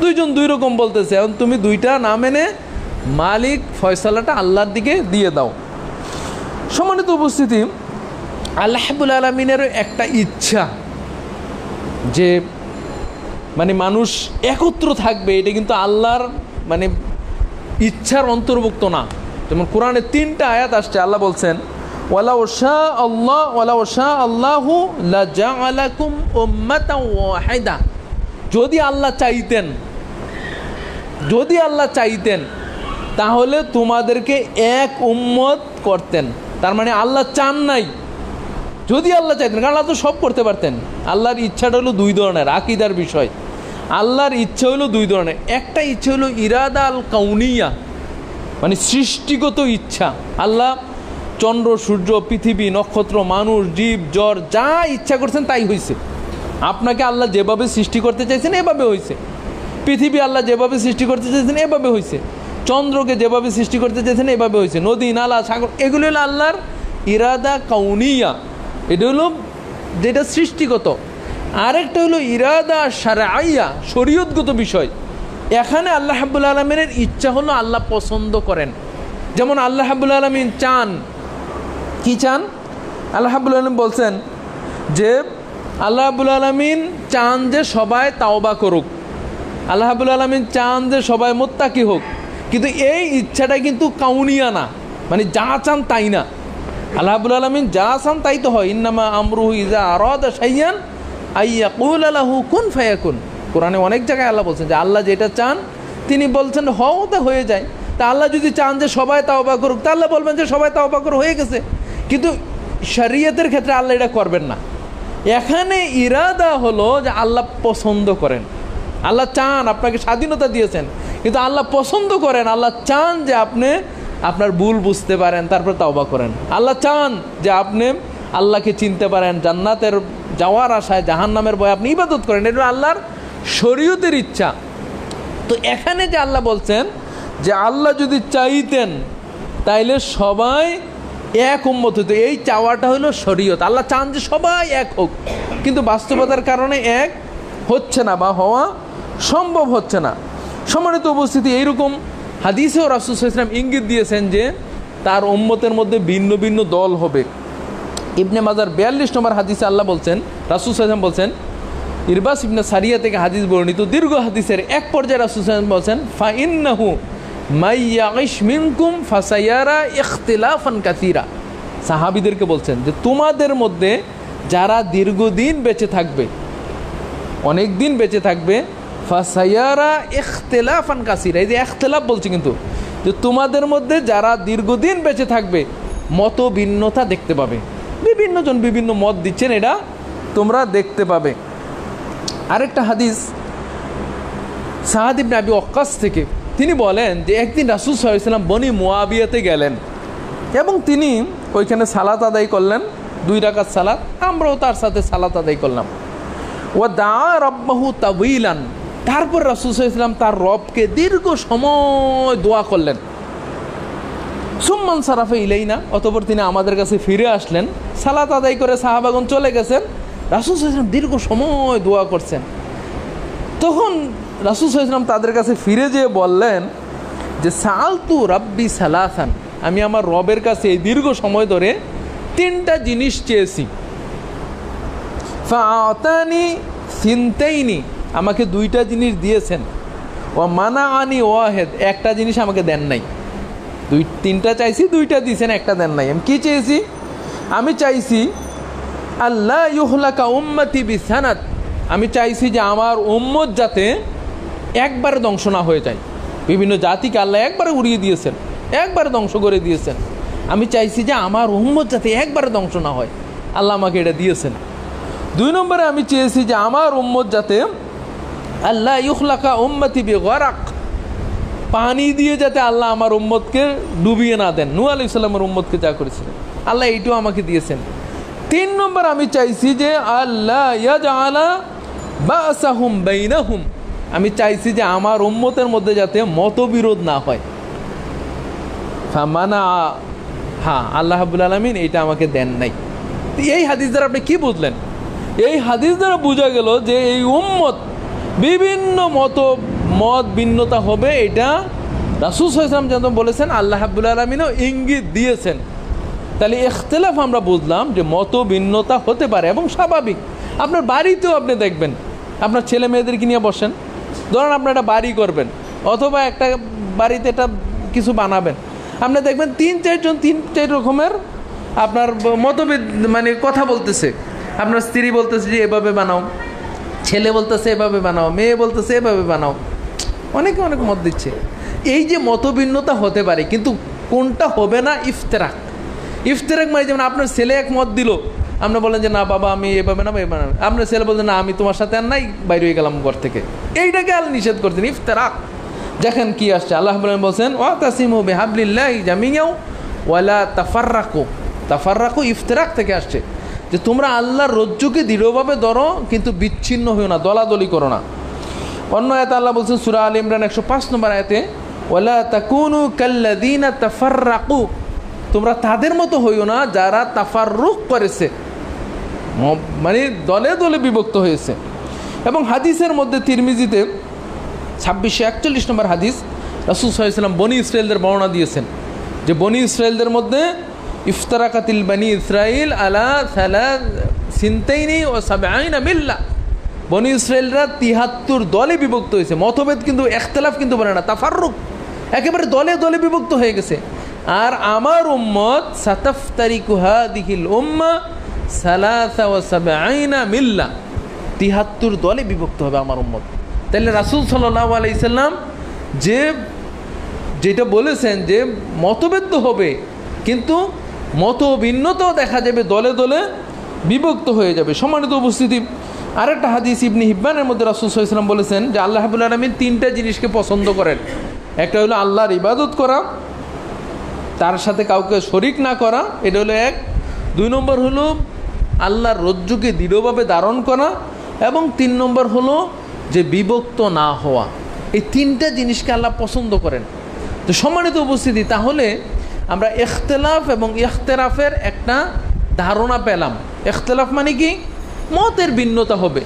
2 জন 2 রকম বলতেছে, এখন তুমি 2টা না মেনে মালিক ফয়সালাটা আল্লাহর দিকে দিয়ে দাও। সম্মানিত উপস্থিতি, আল্লাহ রাব্বুল আলামিনের একটা ইচ্ছা যে মানে মানুষ একত্র থাকবে, এটা কিন্তু আল্লাহর মানে ইচ্ছার অন্তর্ভুক্ত না। যেমন কোরআনে 3টা আয়াত আসছে, আল্লাহ বলছেন ওয়ালাউ শাআ আল্লাহু লাজাআলাকুম উম্মাতাও ওয়াহিদা। যদি আল্লাহ চাইতেন তাহলে তোমাদেরকে এক উম্মত করতেন। তার মানে আল্লাহ চান নাই। যদি আল্লাহ চাইতেন, কারণ আল্লাহ তো সব করতে পারতেন। আল্লাহর ইচ্ছাটা হলো দুই ধরনের, আকীদার বিষয়। আল্লাহর ইচ্ছা হলো দুই ধরনের। একটা ইচ্ছা হলো ইরাদা আল কাউনিয়া, মানে সৃষ্টিগত ইচ্ছা। আল্লাহ চন্দ্র, সূর্য, পৃথিবী, নক্ষত্র, মানুষ, জীব, জ্বর যা ইচ্ছা করছেন তাই হয়েছে। আপনাকে আল্লাহ যেভাবে সৃষ্টি করতে চাইছেন এভাবে হয়েছে। পৃথিবী আল্লাহ যেভাবে সৃষ্টি করতে চাইছেন এভাবে হয়েছে। চন্দ্রকে যেভাবে সৃষ্টি করতে চাইছেন এভাবে হয়েছে। নদী, নালা, সাগর, এগুলো হলো আল্লাহর ইরাদা কাউনিয়া, এটা হলো যেটা সৃষ্টিগত। আরেকটা হলো ইরাদা শারআইয়া, শরীয়তগত বিষয়। এখানে আল্লাহ রাব্বুল আলামিনের ইচ্ছা হলো আল্লাহ পছন্দ করেন। যেমন আল্লাহ রাব্বুল আলামিন চান, কি চান? আল্লাহ রাব্বুল আলামিন বলছেন যে আল্লাহ রাব্বুল আলামিন চান যে সবাই তাওবা করুক। আল্লাহ রাব্বুল আলামিন চান যে সবাই মুত্তাকি হোক। কিন্তু এই ইচ্ছাটা কিন্তু কাউনিয়া না, মানে যা চান তাই না। আল্লাহ রাব্বুল আলামিন যা চান তাই তো হয়। ইন্নামা আমরুহু ইযা আরাদা শাইয়ান আইয়াকুলা লাহু কুন ফায়াকুন। কোরআনে অনেক জায়গায় আল্লাহ বলছেন যে আল্লাহ যেটা চান তিনি বলছেন হও, তা হয়ে যায়। তা আল্লাহ যদি চান যে সবাই তাওবা করুক, তা আল্লাহ বলবেন যে সবাই তাওবা করুক, হয়ে গেছে। কিন্তু শরীয়তের ক্ষেত্রে আল্লাহ এটা করবেন না। এখানে ইরাদা হলো যে আল্লাহ পছন্দ করেন। আল্লাহ চান, আপনাকে স্বাধীনতা দিয়েছেন, কিন্তু আল্লাহ পছন্দ করেন। আল্লাহ চান যে আপনি আপনার ভুল বুঝতে পারেন, তারপর তাওবা করেন। আল্লাহ চান যে আপনি আল্লাহকে চিনতে পারেন, জান্নাতের যাওয়ার আশায় জাহান্নামের ভয়ে আপনি ইবাদত করেন। এটা আল্লাহর শরীয়তের ইচ্ছা। তো এখানে যে আল্লাহ বলছেন যে আল্লাহ যদি চাইতেন তাইলে সবাই এক উম্মত হতো, এই চাওয়াটা হলো শরীয়ত। আল্লাহ চান যে সবাই এক হোক, কিন্তু বাস্তবতার কারণে এক হচ্ছে না বা হওয়া সম্ভব হচ্ছে না। সম্মানিত উপস্থিতি, এইরকম হাদিসেও রাসূল সাল্লাল্লাহু আলাইহি ওয়াসাল্লাম ইঙ্গিত দিয়েছেন যে তার উম্মতের মধ্যে ভিন্ন ভিন্ন দল হবে। ইবনে মাজার 42 নম্বর হাদিসে আল্লাহ বলছেন, রাসূল সাল্লাল্লাহু আলাইহি ওয়াসাল্লাম বলছেন, ইরবাস ইবনে সারিয়া থেকে হাদিস বর্ণিত, দীর্ঘ হাদিসের এক পর্যায়ে রাসূল সাল্লাল্লাহু আলাইহি ওয়াসাল্লাম বলছেন, ফাইন্নাহু মাইয়াইশ মিনকুম ফাসায়ারা ইখতিলাফান কাসীরা। সাহাবীদেরকে বলছেন যে তোমাদের মধ্যে যারা দীর্ঘদিন বেঁচে থাকবে, অনেক দিন বেঁচে থাকবে, ফাসায়ারা ইখতিলাফান কাসীরা, এই যে ইখতিলাফ বলছে কিন্তু, যে তোমাদের মধ্যে যারা দীর্ঘদিন বেঁচে থাকবে মত ভিন্নতা দেখতে পাবে। বিভিন্ন জন বিভিন্ন মত দিচ্ছেন, এটা তোমরা দেখতে পাবে। আরেকটা হাদিস সাআদ ইবনে আবি ওয়াক্কাস থেকে, তিনি বলেন যে একদিন রাসূল সাল্লাল্লাহু আলাইহি ওয়াসাল্লাম বনি মুয়াবিয়াতে গেলেন এবং তিনি ওইখানে সালাত আদায় করলেন, 2 রাকাত সালাত। আমরাও তার সাথে সালাত আদায় করলাম। ওয়া দাআ রাব্বাহু তাওয়িলান, তারপর রাসূল সাল্লাল্লাহু আলাইহি ওয়াসাল্লাম তার রবকে দীর্ঘ সময় দোয়া করলেন। সুম্মান সারাফা ইলাইনা, অতঃপর তিনি আমাদের কাছে ফিরে আসলেন। সালাত আদায় করে সাহাবাগণ চলে গেছেন, রাসূল সাল্লাল্লাহু আলাইহি ওয়াসাল্লাম দীর্ঘ সময় দোয়া করছেন। তখন রাসূল সাল্লাল্লাহু আলাইহি ওয়াসাল্লাম তাদের কাছে ফিরে যেয়ে বললেন যে সাআলতু রাব্বি সালাসান, আমি আমার রবের কাছে এই দীর্ঘ সময় ধরে 3টা জিনিস চেয়েছি। ফাআতানি সিনতাইনি, আমাকে 2টা জিনিস দিয়েছেন। ওয়া মানাআনি ওয়াহিদ, একটা জিনিস আমাকে দেন নাই। 3টা চাইছি, 2টা দিয়েছেন, একটা দেন নাই। আমি কি চেয়েছি? আমি চাইছি আল্লাহ ইউহলাকা উম্মতি বিসানাত, আমি চাইছি যে আমার উম্মত যাতে একবারে ধ্বংস না হয়ে যায়। বিভিন্ন জাতিকে আল্লাহ একবারে উড়িয়ে দিয়েছেন, একবারে ধ্বংস করে দিয়েছেন। আমি চাইছি যে আমার উম্মত যাতে একবারে ধ্বংস না হয়। আল্লাহ আমাকে এটা দিয়েছেন। 2 নম্বরে আমি চেয়েছি যে আমার উম্মত যাতে আল্লাহ ইউখলাকা উম্মতি বিগরাক, পানি দিয়ে যাতে আল্লাহ আমার উম্মতকে ডুবিয়ে না দেন। নূহ আলাইহিস সালামের উম্মতকে যা করেছিলেন, আল্লাহ এইটাও আমাকে দিয়েছেন। 3 নম্বর আমি চাইছি যে আল্লাহ ইয়াজআলা বাসাহুম বাইনাহুম, আমি চাইছি যে আমার উম্মতের মধ্যে যাতে মতবিরোধ না হয়। ফামানা, হ্যাঁ, আল্লাহ রাব্বুল আলামিন এইটা আমাকে দেন নাই। এই হাদিস দ্বারা আপনি কি বুঝলেন? এই হাদিস দ্বারা বোঝা গেল যে এই উম্মত বিভিন্ন মত ভিন্নতা হবে, এটা রাসূল সাল্লাল্লাহু আলাইহি ওয়াসাল্লাম যেমন বলেছেন, আল্লাহ রাব্বুল আলামিনও ইঙ্গিত দিয়েছেন। তাহলে ইখতিলাফ আমরা বুঝলাম যে মত ভিন্নতা হতে পারে এবং স্বাভাবিক। আপনার বাড়িতেও আপনি দেখবেন, আপনার ছেলে মেয়েদেরকে নিয়ে বসেন, ধরেন আপনার একটা বাড়ি করবেন অথবা একটা বাড়িতে একটা কিছু বানাবেন, আপনি দেখবেন 3-4 জন 3-4 রকমের আপনার মতভেদ, মানে কথা বলতেছে। আপনার স্ত্রী বলতেছে যে এভাবে বানাও, ছেলে বলতেছে এভাবে বানাও, মেয়ে বলতেছে এভাবে বানাও, অনেকে অনেক মত দিচ্ছে। এই যে মতভিন্নতা হতে পারে, কিন্তু কোনটা হবে না? ইফতেরাক। ইফতেরাক মানে যেমন আপনার ছেলে এক মত দিল, আপনি বলেন যে না বাবা আমি এভাবে না এভাবে না, আপনার ছেলে বলছেন না আমি তোমার সাথে আর নাই, বাইরে হয়ে গেলাম ঘর থেকে। এইটাকে আল্লাহ নিষেধ করছেন, ইফতেরাক। দেখেন কি আসছে, আল্লাহ বলছেন ওয়াতাসিমু বিহাবলিল্লাহি জামিআ ওয়ালা তাফাররাকু। তাফাররাকু ইফতেরাক থেকে আসছে, যে তোমরা আল্লাহর রজ্জুকে দৃঢ়ভাবে ধরো কিন্তু বিচ্ছিন্ন হইও না, দলাদলি করো না। অন্য আয়াতে আল্লাহ বলছেন সূরা আলে ইমরান 105 নম্বর আয়াতে, ওয়ালা তাকুনু কাল্লাযীনা তাফাররাকু, তোমরা তাদের মতো হইও না যারা তাফাররুক করেছে, মানে দলে দলে বিভক্ত হয়েছে। এবং হাদিসের মধ্যে তিরমিজিতে 2641 নম্বর হাদিস, রাসূল সাল্লাল্লাহু আলাইহি ওয়াসাল্লাম বনি ইসরাইলদের বর্ণনা দিয়েছেন যে বনি ইসরাইলদের মধ্যে ইফতারাকাতিল বনি ইসরাইল আলা সিনতাইনি ও সাবঈনা মিল্লা, বনি ইসরাইলরা 73 দলে বিভক্ত হয়েছে। মতভেদ কিন্তু ইখতিলাফ কিন্তু বলে না, তাফাররুক, একেবারে দলে দলে বিভক্ত হয়ে গেছে। আর আমার উম্মত সাতাফতারিকু হাদিহিল উম্মাহ সালাসা ওয়া সাবঈনা মিল্লা, 73 দলে বিভক্ত হবে আমার উম্মত। তাহলে রাসূল সাল্লাল্লাহু আলাইহি সাল্লাম যেটা বলেছেন যে মতভেদ তো হবে, কিন্তু মত ভিন্নতাও দেখা যাবে, দলে দলে বিভক্ত হয়ে যাবে। সম্মানিত উপস্থিতি, আরেকটা হাদিস ইবনে হিব্বানের মধ্যে রাসূল সাল্লাল্লাহু আলাইহি সাল্লাম বলেছেন যে আল্লাহ রাব্বুল আলামিন 3টা জিনিসকে পছন্দ করেন। একটা হলো আল্লাহর ইবাদত করা, তার সাথে কাউকে শরিক না করা, এটা হলো এক। 2 নম্বর হলো আল্লাহর রজ্জুকে দৃঢ়ভাবে ধারণ করা, এবং 3 নম্বর হলো যে বিভক্ত না হওয়া। এই 3টা জিনিসকে আল্লাহ পছন্দ করেন। তো সম্মানিত উপস্থিতি, তাহলে আমরা ইখতিলাফ এবং ইখতিরাফের একটা ধারণা পেলাম। ইখতিলাফ মানে কি? মতের ভিন্নতা হবে।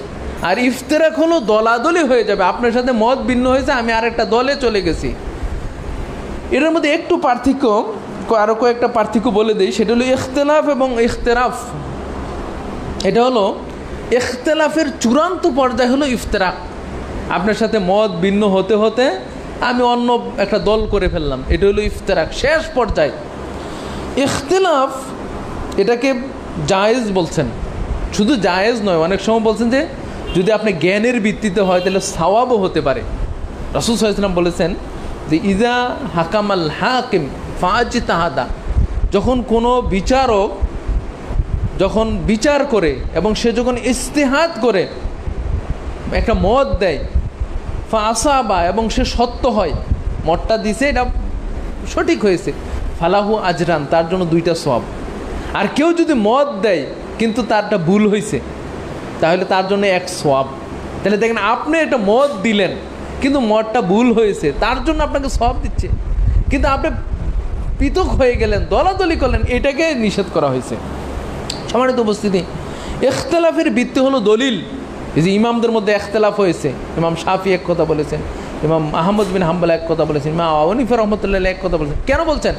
আর ইফতিরাক হলো দলাদলি হয়ে যাবে, আপনার সাথে মত ভিন্ন হয়েছে, আমি আরেকটা দলে চলে গেছি। এটার মধ্যে একটু পার্থক্য, আরও কয়েকটা পার্থক্য বলে দিই। সেটা হলো ইখতিলাফ এবং ইখতিরাফ। এটা হলো ইখতিলাফের চূড়ান্ত পর্যায় হলো ইফতিরাক, আপনার সাথে মত ভিন্ন হতে হতে আমি অন্য একটা দল করে ফেললাম, এটা হলো ইফতিরাক, শেষ পর্যায়। ইখতিলাফ এটাকে জায়েজ বলছেন, শুধু জায়েজ নয়, অনেক সময় বলছেন যে যদি আপনি জ্ঞানের ভিত্তিতে হয় তাহলে সওয়াবও হতে পারে। রাসূল সাল্লাল্লাহু আলাইহি ওয়াসাল্লাম বলেছেন যে ইজা হাকামাল হাকিম ফাজতাহাদা, যখন কোনো বিচারক যখন বিচার করে এবং সে যখন ইজতিহাদ করে একটা মত দেয়, ফাসাবা, এবং সে সত্য হয়, মতটা দিছে এটা সঠিক হয়েছে, ফালাহু আজরান, তার জন্য 2টা সওয়াব। আর কেউ যদি মত দেয় কিন্তু তারটা ভুল হয়েছে, তাহলে তার জন্য 1 সওয়াব। তাহলে দেখেন আপনি একটা মত দিলেন কিন্তু মতটা ভুল হয়েছে, তার জন্য আপনাকে সওয়াব দিচ্ছে, কিন্তু আপনি পৃথক হয়ে গেলেন, দলাদলি করলেন, এটাকে নিষেধ করা হয়েছে। সম্মানিত উপস্থিতি, ইখতিলাফের ভিত্তি হলো দলিল। এই যে ইমামদের মধ্যে ইখতিলাফ হয়েছে, ইমাম শাফি এক কথা বলেছেন, ইমাম আহমদ বিন হাম্বল এক কথা বলেছেন, ইমাম আবু হানিফা রাহমাতুল্লাহ এক কথা বলেছেন। কেন বলছেন?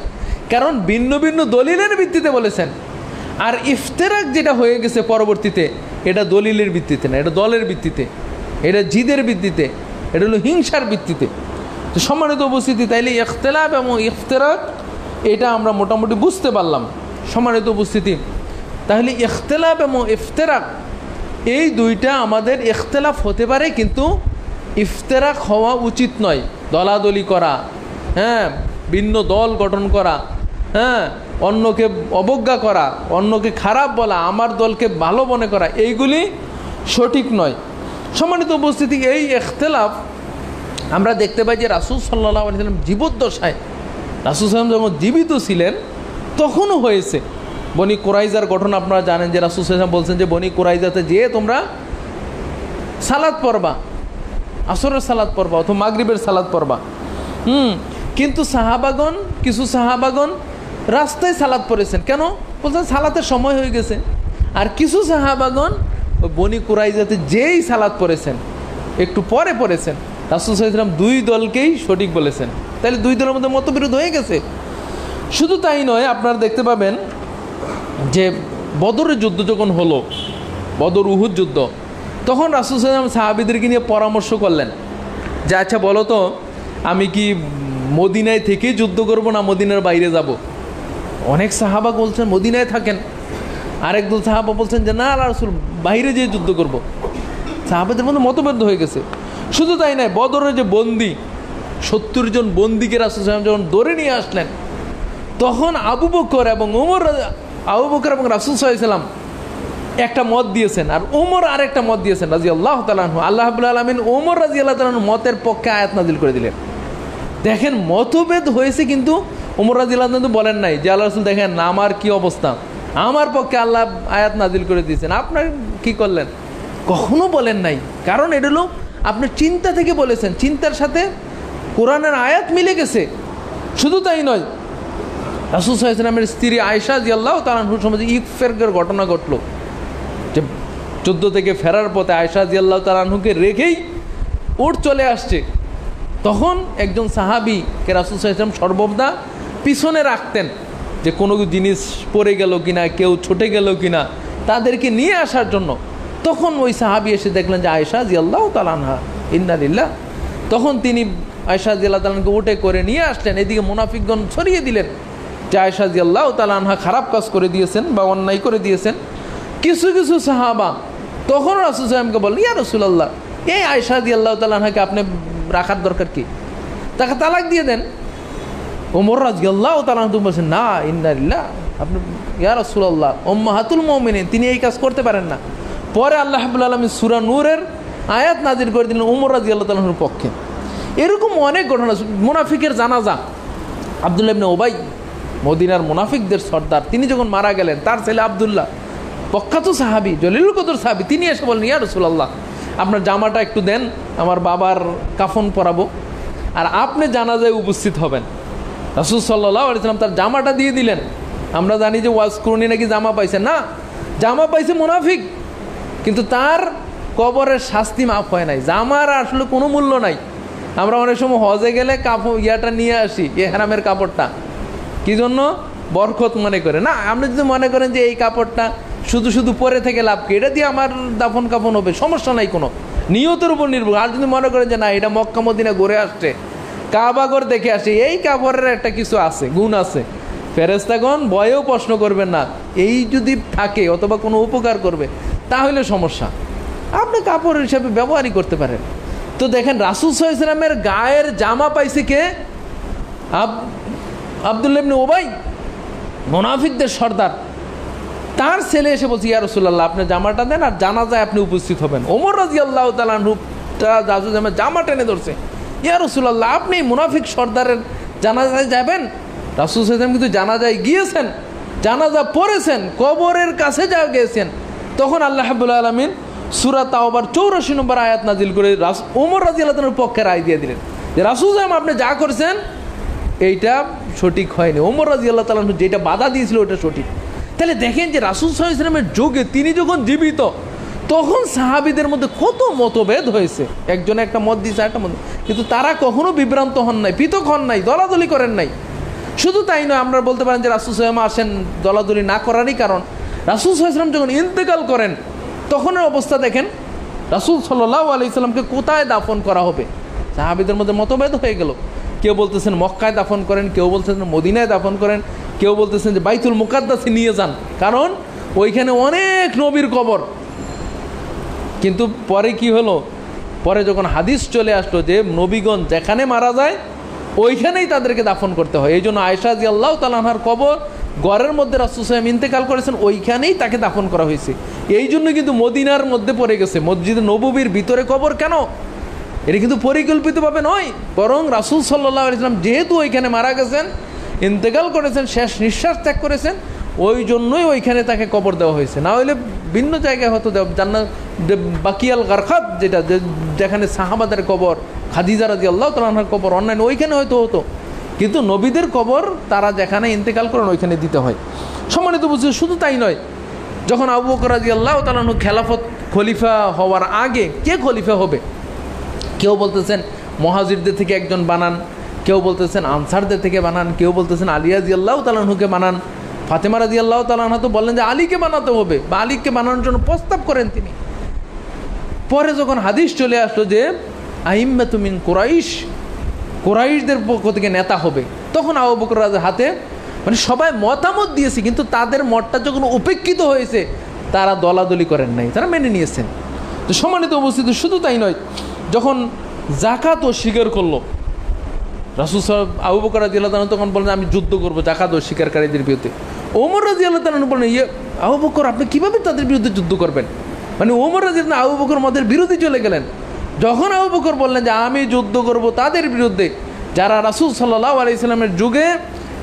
কারণ ভিন্ন ভিন্ন দলিলের ভিত্তিতে বলেছেন। আর ইফতিরাক যেটা হয়ে গেছে পরবর্তীতে, এটা দলিলের ভিত্তিতে না, এটা দলের ভিত্তিতে, এটা জিদের ভিত্তিতে, এটা হলো হিংসার ভিত্তিতে। তো সম্মানিত উপস্থিতি, তাইলে ইখতিলাফ এবং ইফতিরাক এটা আমরা মোটামুটি বুঝতে পারলাম। সম্মানিত উপস্থিতি, তাহলে ইখতিলাফ এবং ইফতিরাক এই 2টা আমাদের ইখতিলাফ হতে পারে, কিন্তু ইফতিরাক হওয়া উচিত নয়। দলাদলি করা, হ্যাঁ, ভিন্ন দল গঠন করা, হ্যাঁ, অন্যকে অবজ্ঞা করা, অন্যকে খারাপ বলা, আমার দলকে ভালো মনে করা, এইগুলি সঠিক নয়। সম্মানিত উপস্থিতি, এই ইখতিলাফ আমরা দেখতে পাই যে রাসূল সাল্লাল্লাহু আলাইহি ওয়াসাল্লাম জীবদ্দশায়, রাসূল সাল্লাল্লাহু আলাইহি ওয়াসাল্লাম যখন জীবিত ছিলেন তখনও হয়েছে। বনি কুরাইজার ঘটনা আপনারা জানেন যে রাসূল সাল্লাল্লাহু আলাইহি ওয়াসাল্লাম বলছেন যে বনি কুরাইজাতে যেয়ে তোমরা সালাত পড়বা, আসরের সালাত পড়বা অথবা মাগরিবের সালাত পড়বা। কিন্তু সাহাবাগণ, কিছু সাহাবাগণ রাস্তায় সালাত পড়েছেন। কেন? বলছেন সালাতের সময় হয়ে গেছে। আর কিছু সাহাবাগণ বনি কুরাইজাতে যেই সালাত পড়েছেন একটু পরে পড়েছেন। রাসূল সাল্লাল্লাহু আলাইহি ওয়াসাল্লাম 2 দলকেই সঠিক বলেছেন। তাহলে 2 দলের মধ্যে মতবিরোধ হয়ে গেছে। শুধু তাই নয়, আপনারা দেখতে পাবেন যে বদরের যুদ্ধ যখন হলো, বদর উহুদ যুদ্ধ, তখন রাসূল সাল্লাল্লাহু আলাইহি ওয়াসাল্লাম সাহাবীদেরকে নিয়ে পরামর্শ করলেন যে আচ্ছা বলো তো, আমি কি মদিনায় থেকেই যুদ্ধ করব না মদিনার বাইরে যাব? অনেক সাহাবা বলছেন মদিনায় থাকেন, আরেক দল সাহাবা বলছেন যে না রাসূল, বাইরে যেয়ে যুদ্ধ করব। সাহাবাদের মধ্যে মতভেদ হয়ে গেছে। শুধু তাই নয়, বদরের যে বন্দী, 70 জন বন্দীকে রাসূল সাল্লাল্লাহু আলাইহি ওয়াসাল্লাম যখন ধরে নিয়ে আসলেন, তখন আবু বকর এবং রাসূল সাল্লাল্লাহু আলাইহি ওয়াসাল্লাম একটা মত দিয়েছেন, আর ওমর আরেকটা মত দিয়েছেন রাদিয়াল্লাহু তাআলা আনহু। আল্লাহ রাব্বুল আলামিন ওমর রাদিয়াল্লাহু তাআলা আনহু মতের পক্ষে আয়াত নাযিল করে দিলেন। দেখেন মতভেদ হয়েছে, কিন্তু ওমর রাদিয়াল্লাহু তাআলা বলেন নাই যে আল্লাহ রাসূল দেখেন আমার কি অবস্থা, আমার পক্ষে আল্লাহ আয়াত নাযিল করে দিয়েছেন, আপনার কি করলেন, কখনো বলেন নাই। কারণ এটা হলো আপনি চিন্তা থেকে বলেছেন, চিন্তার সাথে কোরআনের আয়াত মিলে গেছে। শুধু তাই নয়, রাসূল সাল্লাল্লাহু আলাইহি ওয়াসাল্লামের স্ত্রী আয়েশা রাদিয়াল্লাহু তাআলা আনহার সমাজে ইফকের ঘটনা ঘটলো, যে যুদ্ধ থেকে ফেরার পথে আয়েশা রাদিয়াল্লাহু তাআলা আনহুকে রেখেই উট চলে আসছে। তখন একজন সাহাবীকে রাসূল সাল্লাল্লাহু আলাইহি ওয়াসাল্লাম সর্বদা পিছনে রাখতেন, যে কোনো জিনিস পড়ে গেল কিনা, কেউ ছুটে গেল কিনা, তাদেরকে নিয়ে আসার জন্য। তখন ওই সাহাবী এসে দেখলেন যে আয়েশা রাদিয়াল্লাহু তাআলা আনহা, ইন্না লিল্লাহ। তখন তিনি আয়েশা রাদিয়াল্লাহু তাআলা আনহাকে উঠে করে নিয়ে আসলেন। এদিকে মুনাফিকগণ ছড়িয়ে দিলেন যে আয়েশা রাদিয়াল্লাহু তাআলা আনহা খারাপ কাজ করে দিয়েছেন বা অন্যায় করে দিয়েছেন। কিছু কিছু সাহাবা তখন রাসূল সাল্লাল্লাহু আলাইহি ওয়াসাল্লামকে বললেন, ইয়া রাসূলুল্লাহ, এই আয়েশা রাদিয়াল্লাহু তাআলা আনহাকে আপনি রাখার দরকার কি, তাকে তালাক দিয়ে দেন। ওমর রাদিয়াল্লাহু তাআলা আনহু বলছেন, না, ইন্না লিল্লাহ, আপনি ইয়া রাসূলুল্লাহ উম্মাহাতুল মুমিনিন, তিনি এই কাজ করতে পারেন না। পরে আল্লাহ রাব্বুল আলামিন সূরা নূরের আয়াত নাযিল করে দিলেন ওমর রাদিয়াল্লাহু তাআলা আনহুর পক্ষে। এরকম অনেক ঘটনা। মুনাফিকের জানাজা, আব্দুল্লাহ ইবনে উবাই, মদিনার মুনাফিকদের সর্দার, তিনি যখন মারা গেলেন, তার ছেলে আব্দুল্লাহ, প্রখ্যাত সাহাবী, জলিলুল কদর সাহাবী, তিনি এসে বললেন, ইয়া রাসূলুল্লাহ, আপনার জামাটা একটু দেন, আমার বাবার কাফন পরাবো, আর আপনি জানাজায় উপস্থিত হবেন। রাসূল সাল্লাল্লাহু আলাইহি ওয়াসাল্লাম তার জামাটা দিয়ে দিলেন। আমরা জানি যে ওয়াজ করুনি নাকি জামা পাইছে, না, জামা পাইছে মুনাফিক, কিন্তু তার কবরের শাস্তি মাফ হয় নাই। জামার আসলে কোনো মূল্য নাই। আমরা অনেক সময় হজে গেলে ইয়াটা নিয়ে আসি, ইহরামের কাপড়টা, কি জন্য, বরকত মনে করে। না, আপনি যদি মনে করেন যে এই কাপড়টা শুধু শুধু পরে থেকে লাভ কি, এটা দিয়ে আমার দাফন কাফন হবে, সমস্যা নাই, কোনো নিয়তের উপর নির্ভর। আর যদি মনে করেন যে না, এটা মক্কা মদিনা ঘুরে আসছে, কাবাগর দেখে আসে, এই কাপড়ের একটা কিছু আছে, গুণ আছে, ফেরেশতাগণ ভয়েও প্রশ্ন করবেন না, এই যদি থাকে অথবা কোনো উপকার করবে, তাহলে সমস্যা, আপনি কাপড় হিসাবে ব্যবহারই করতে পারেন। তো দেখেন রাসূল সাল্লাল্লাহু আলাইহি ওয়াসাল্লামের গায়ের জামা পাইছে কে, আব্দুল্লাহ ইবনে উবাই, মুনাফিকদের সর্দার। তার ছেলে এসে বলছে, ইয়া রাসূলুল্লাহ, আপনি জামাটা দেন, আর জানাজায় আপনি উপস্থিত হবেন। ওমর রাদিয়াল্লাহু তাআলা আনহু জামা টেনে ধরছে, ইয়া রাসূলুল্লাহ, আপনি মুনাফিক সর্দারের জানাজায় যাবেন। রাসূল সাল্লাল্লাহু আলাইহি ওয়াসাল্লাম কিন্তু জানাজায় গিয়েছেন, জানাজা পড়েছেন, কবরের কাছে যা গিয়েছেন। তখন আল্লাহ রাব্বুল আলামিন সূরা তাওবার 84 নম্বর আয়াত নাযিল করে ওমর রাদিয়াল্লাহু তাআলার পক্ষে রায় দিয়ে দিলেন যে রাসূল সাল্লাল্লাহু আলাইহি ওয়াসাল্লাম, আপনি যা করেছেন এইটা সঠিক হয়নি, ওমর রাদিয়াল্লাহু তাআলা যেটা বাধা দিয়েছিল ওটা সঠিক। তাহলে দেখেন যে রাসূল সাল্লাল্লাহু আলাইহি ওয়াসাল্লামের যুগে তিনি যখন জীবিত, তখন সাহাবীদের মধ্যে কত মতভেদ হয়েছে, একজনে একটা মত দিয়েছে, একটা মত, কিন্তু তারা কখনো বিভ্রান্ত হন নাই, পৃথক হন নাই, দলাদলি করেন নাই। শুধু তাই নয়, আমরা বলতে পারেন যে রাসূল সাল্লাল্লাহু আলাইহি ওয়াসাল্লাম আসেন দলাদলি না করারই কারণ, রাসূল সাল্লাল্লাহু আলাইহি ওয়াসাল্লাম যখন ইন্তেকাল করেন, তখনের অবস্থা দেখেন, রাসূল সাল্লাল্লাহু আলাইহি ওয়াসাল্লামকে কোথায় দাফন করা হবে, সাহাবীদের মধ্যে মতভেদ হয়ে গেল। কেউ বলতেছেন মক্কায় দাফন করেন, কেউ বলতেছেন মদিনায় দাফন করেন, কেউ বলতেছেন যে বাইতুল মুকাদ্দাসে নিয়ে যান, কারণ ওইখানে অনেক নবীর কবর। কিন্তু পরে কি হলো, পরে যখন হাদিস চলে আসলো যে নবীগণ যেখানে মারা যায় ওইখানেই তাদেরকে দাফন করতে হয়, এই জন্য আয়েশা রাদিয়াল্লাহু তাআলা আনহার কবর ঘরের মধ্যে রাসূল সাল্লাল্লাহু আলাইহি ওয়াসাল্লাম ইন্তেকাল করেছেন, ওইখানেই তাকে দাফন করা হয়েছে। এই জন্য কিন্তু মদিনার মধ্যে পড়ে গেছে, মসজিদে নববীর ভিতরে কবর কেন, এটা কিন্তু পরিকল্পিতভাবে নয়, বরং রাসূল সাল্লাল্লাহু আলাইহি ওয়াসাল্লাম যেহেতু ওইখানে মারা গেছেন, ইন্তেকাল করেছেন, শেষ নিঃশ্বাস ত্যাগ করেছেন, ওই জন্যই ওইখানে তাকে কবর দেওয়া হয়েছে। না হলে ভিন্ন জায়গায় হয়তো জান্নাত বাকিয়াল গারকাত, যেটা যেখানে সাহাবাদের কবর, খাদিজা রাদিয়াল্লাহু তাআলা আনহার কবর, অন্যান্য ওইখানে হয়তো হতো, কিন্তু নবীদের কবর তারা যেখানে ইন্তেকাল করেন ওইখানে দিতে হয়। সম্মানিত বুঝছে, শুধু তাই নয়, যখন আবু বকর রাদিয়াল্লাহু তাআলা আনহু খেলাফত খলিফা হওয়ার আগে কে খলিফা হবে, কেউ বলতেছেন মুহাজিরদের থেকে একজন বানান, কেউ বলতেছেন আনসারদের থেকে বানান, কেউ বলতেছেন আলী রাদিয়াল্লাহু তাআলা আনহুকে বানান। ফাতেমা রাদিয়াল্লাহু তাআলা আনহা তো বললেন যে আলীকে বানাতে হবে, বা আলীকে বানানোর জন্য প্রস্তাব করেন তিনি। পরে যখন হাদিস চলে আসলো যে আইম্মাতু মিন কুরাইশ, কুরাইশদের পক্ষ থেকে নেতা হবে, তখন আবু বকর রাদিয়াল্লাহু হাতে মানে সবাই মতামত দিয়েছে, কিন্তু তাদের মতটা যখন উপেক্ষিত হয়েছে তারা দলাদলি করেন নাই, তারা মেনে নিয়েছেন। তো সম্মানিত উপস্থিতি, শুধু তাই নয়, যখন জাকাত অস্বীকার করলো, রাসূল সাহেব আবু বকর রাদিয়াল্লাহু তাআলা তখন বলেন আমি যুদ্ধ করবো জাকাত অস্বীকারীদের বিরুদ্ধে। ওমর রাদিয়াল্লাহু তাআলা বলেন আবু বকর আপনি কীভাবে তাদের বিরুদ্ধে যুদ্ধ করবেন? মানে ওমর রাদিয়াল্লাহু আবু বকর মতের বিরোধী চলে গেলেন। যখন আবু বকর বললেন যে আমি যুদ্ধ করব তাদের বিরুদ্ধে যারা রাসূল সাল্লাল্লাহু আলাইহি সাল্লামের যুগে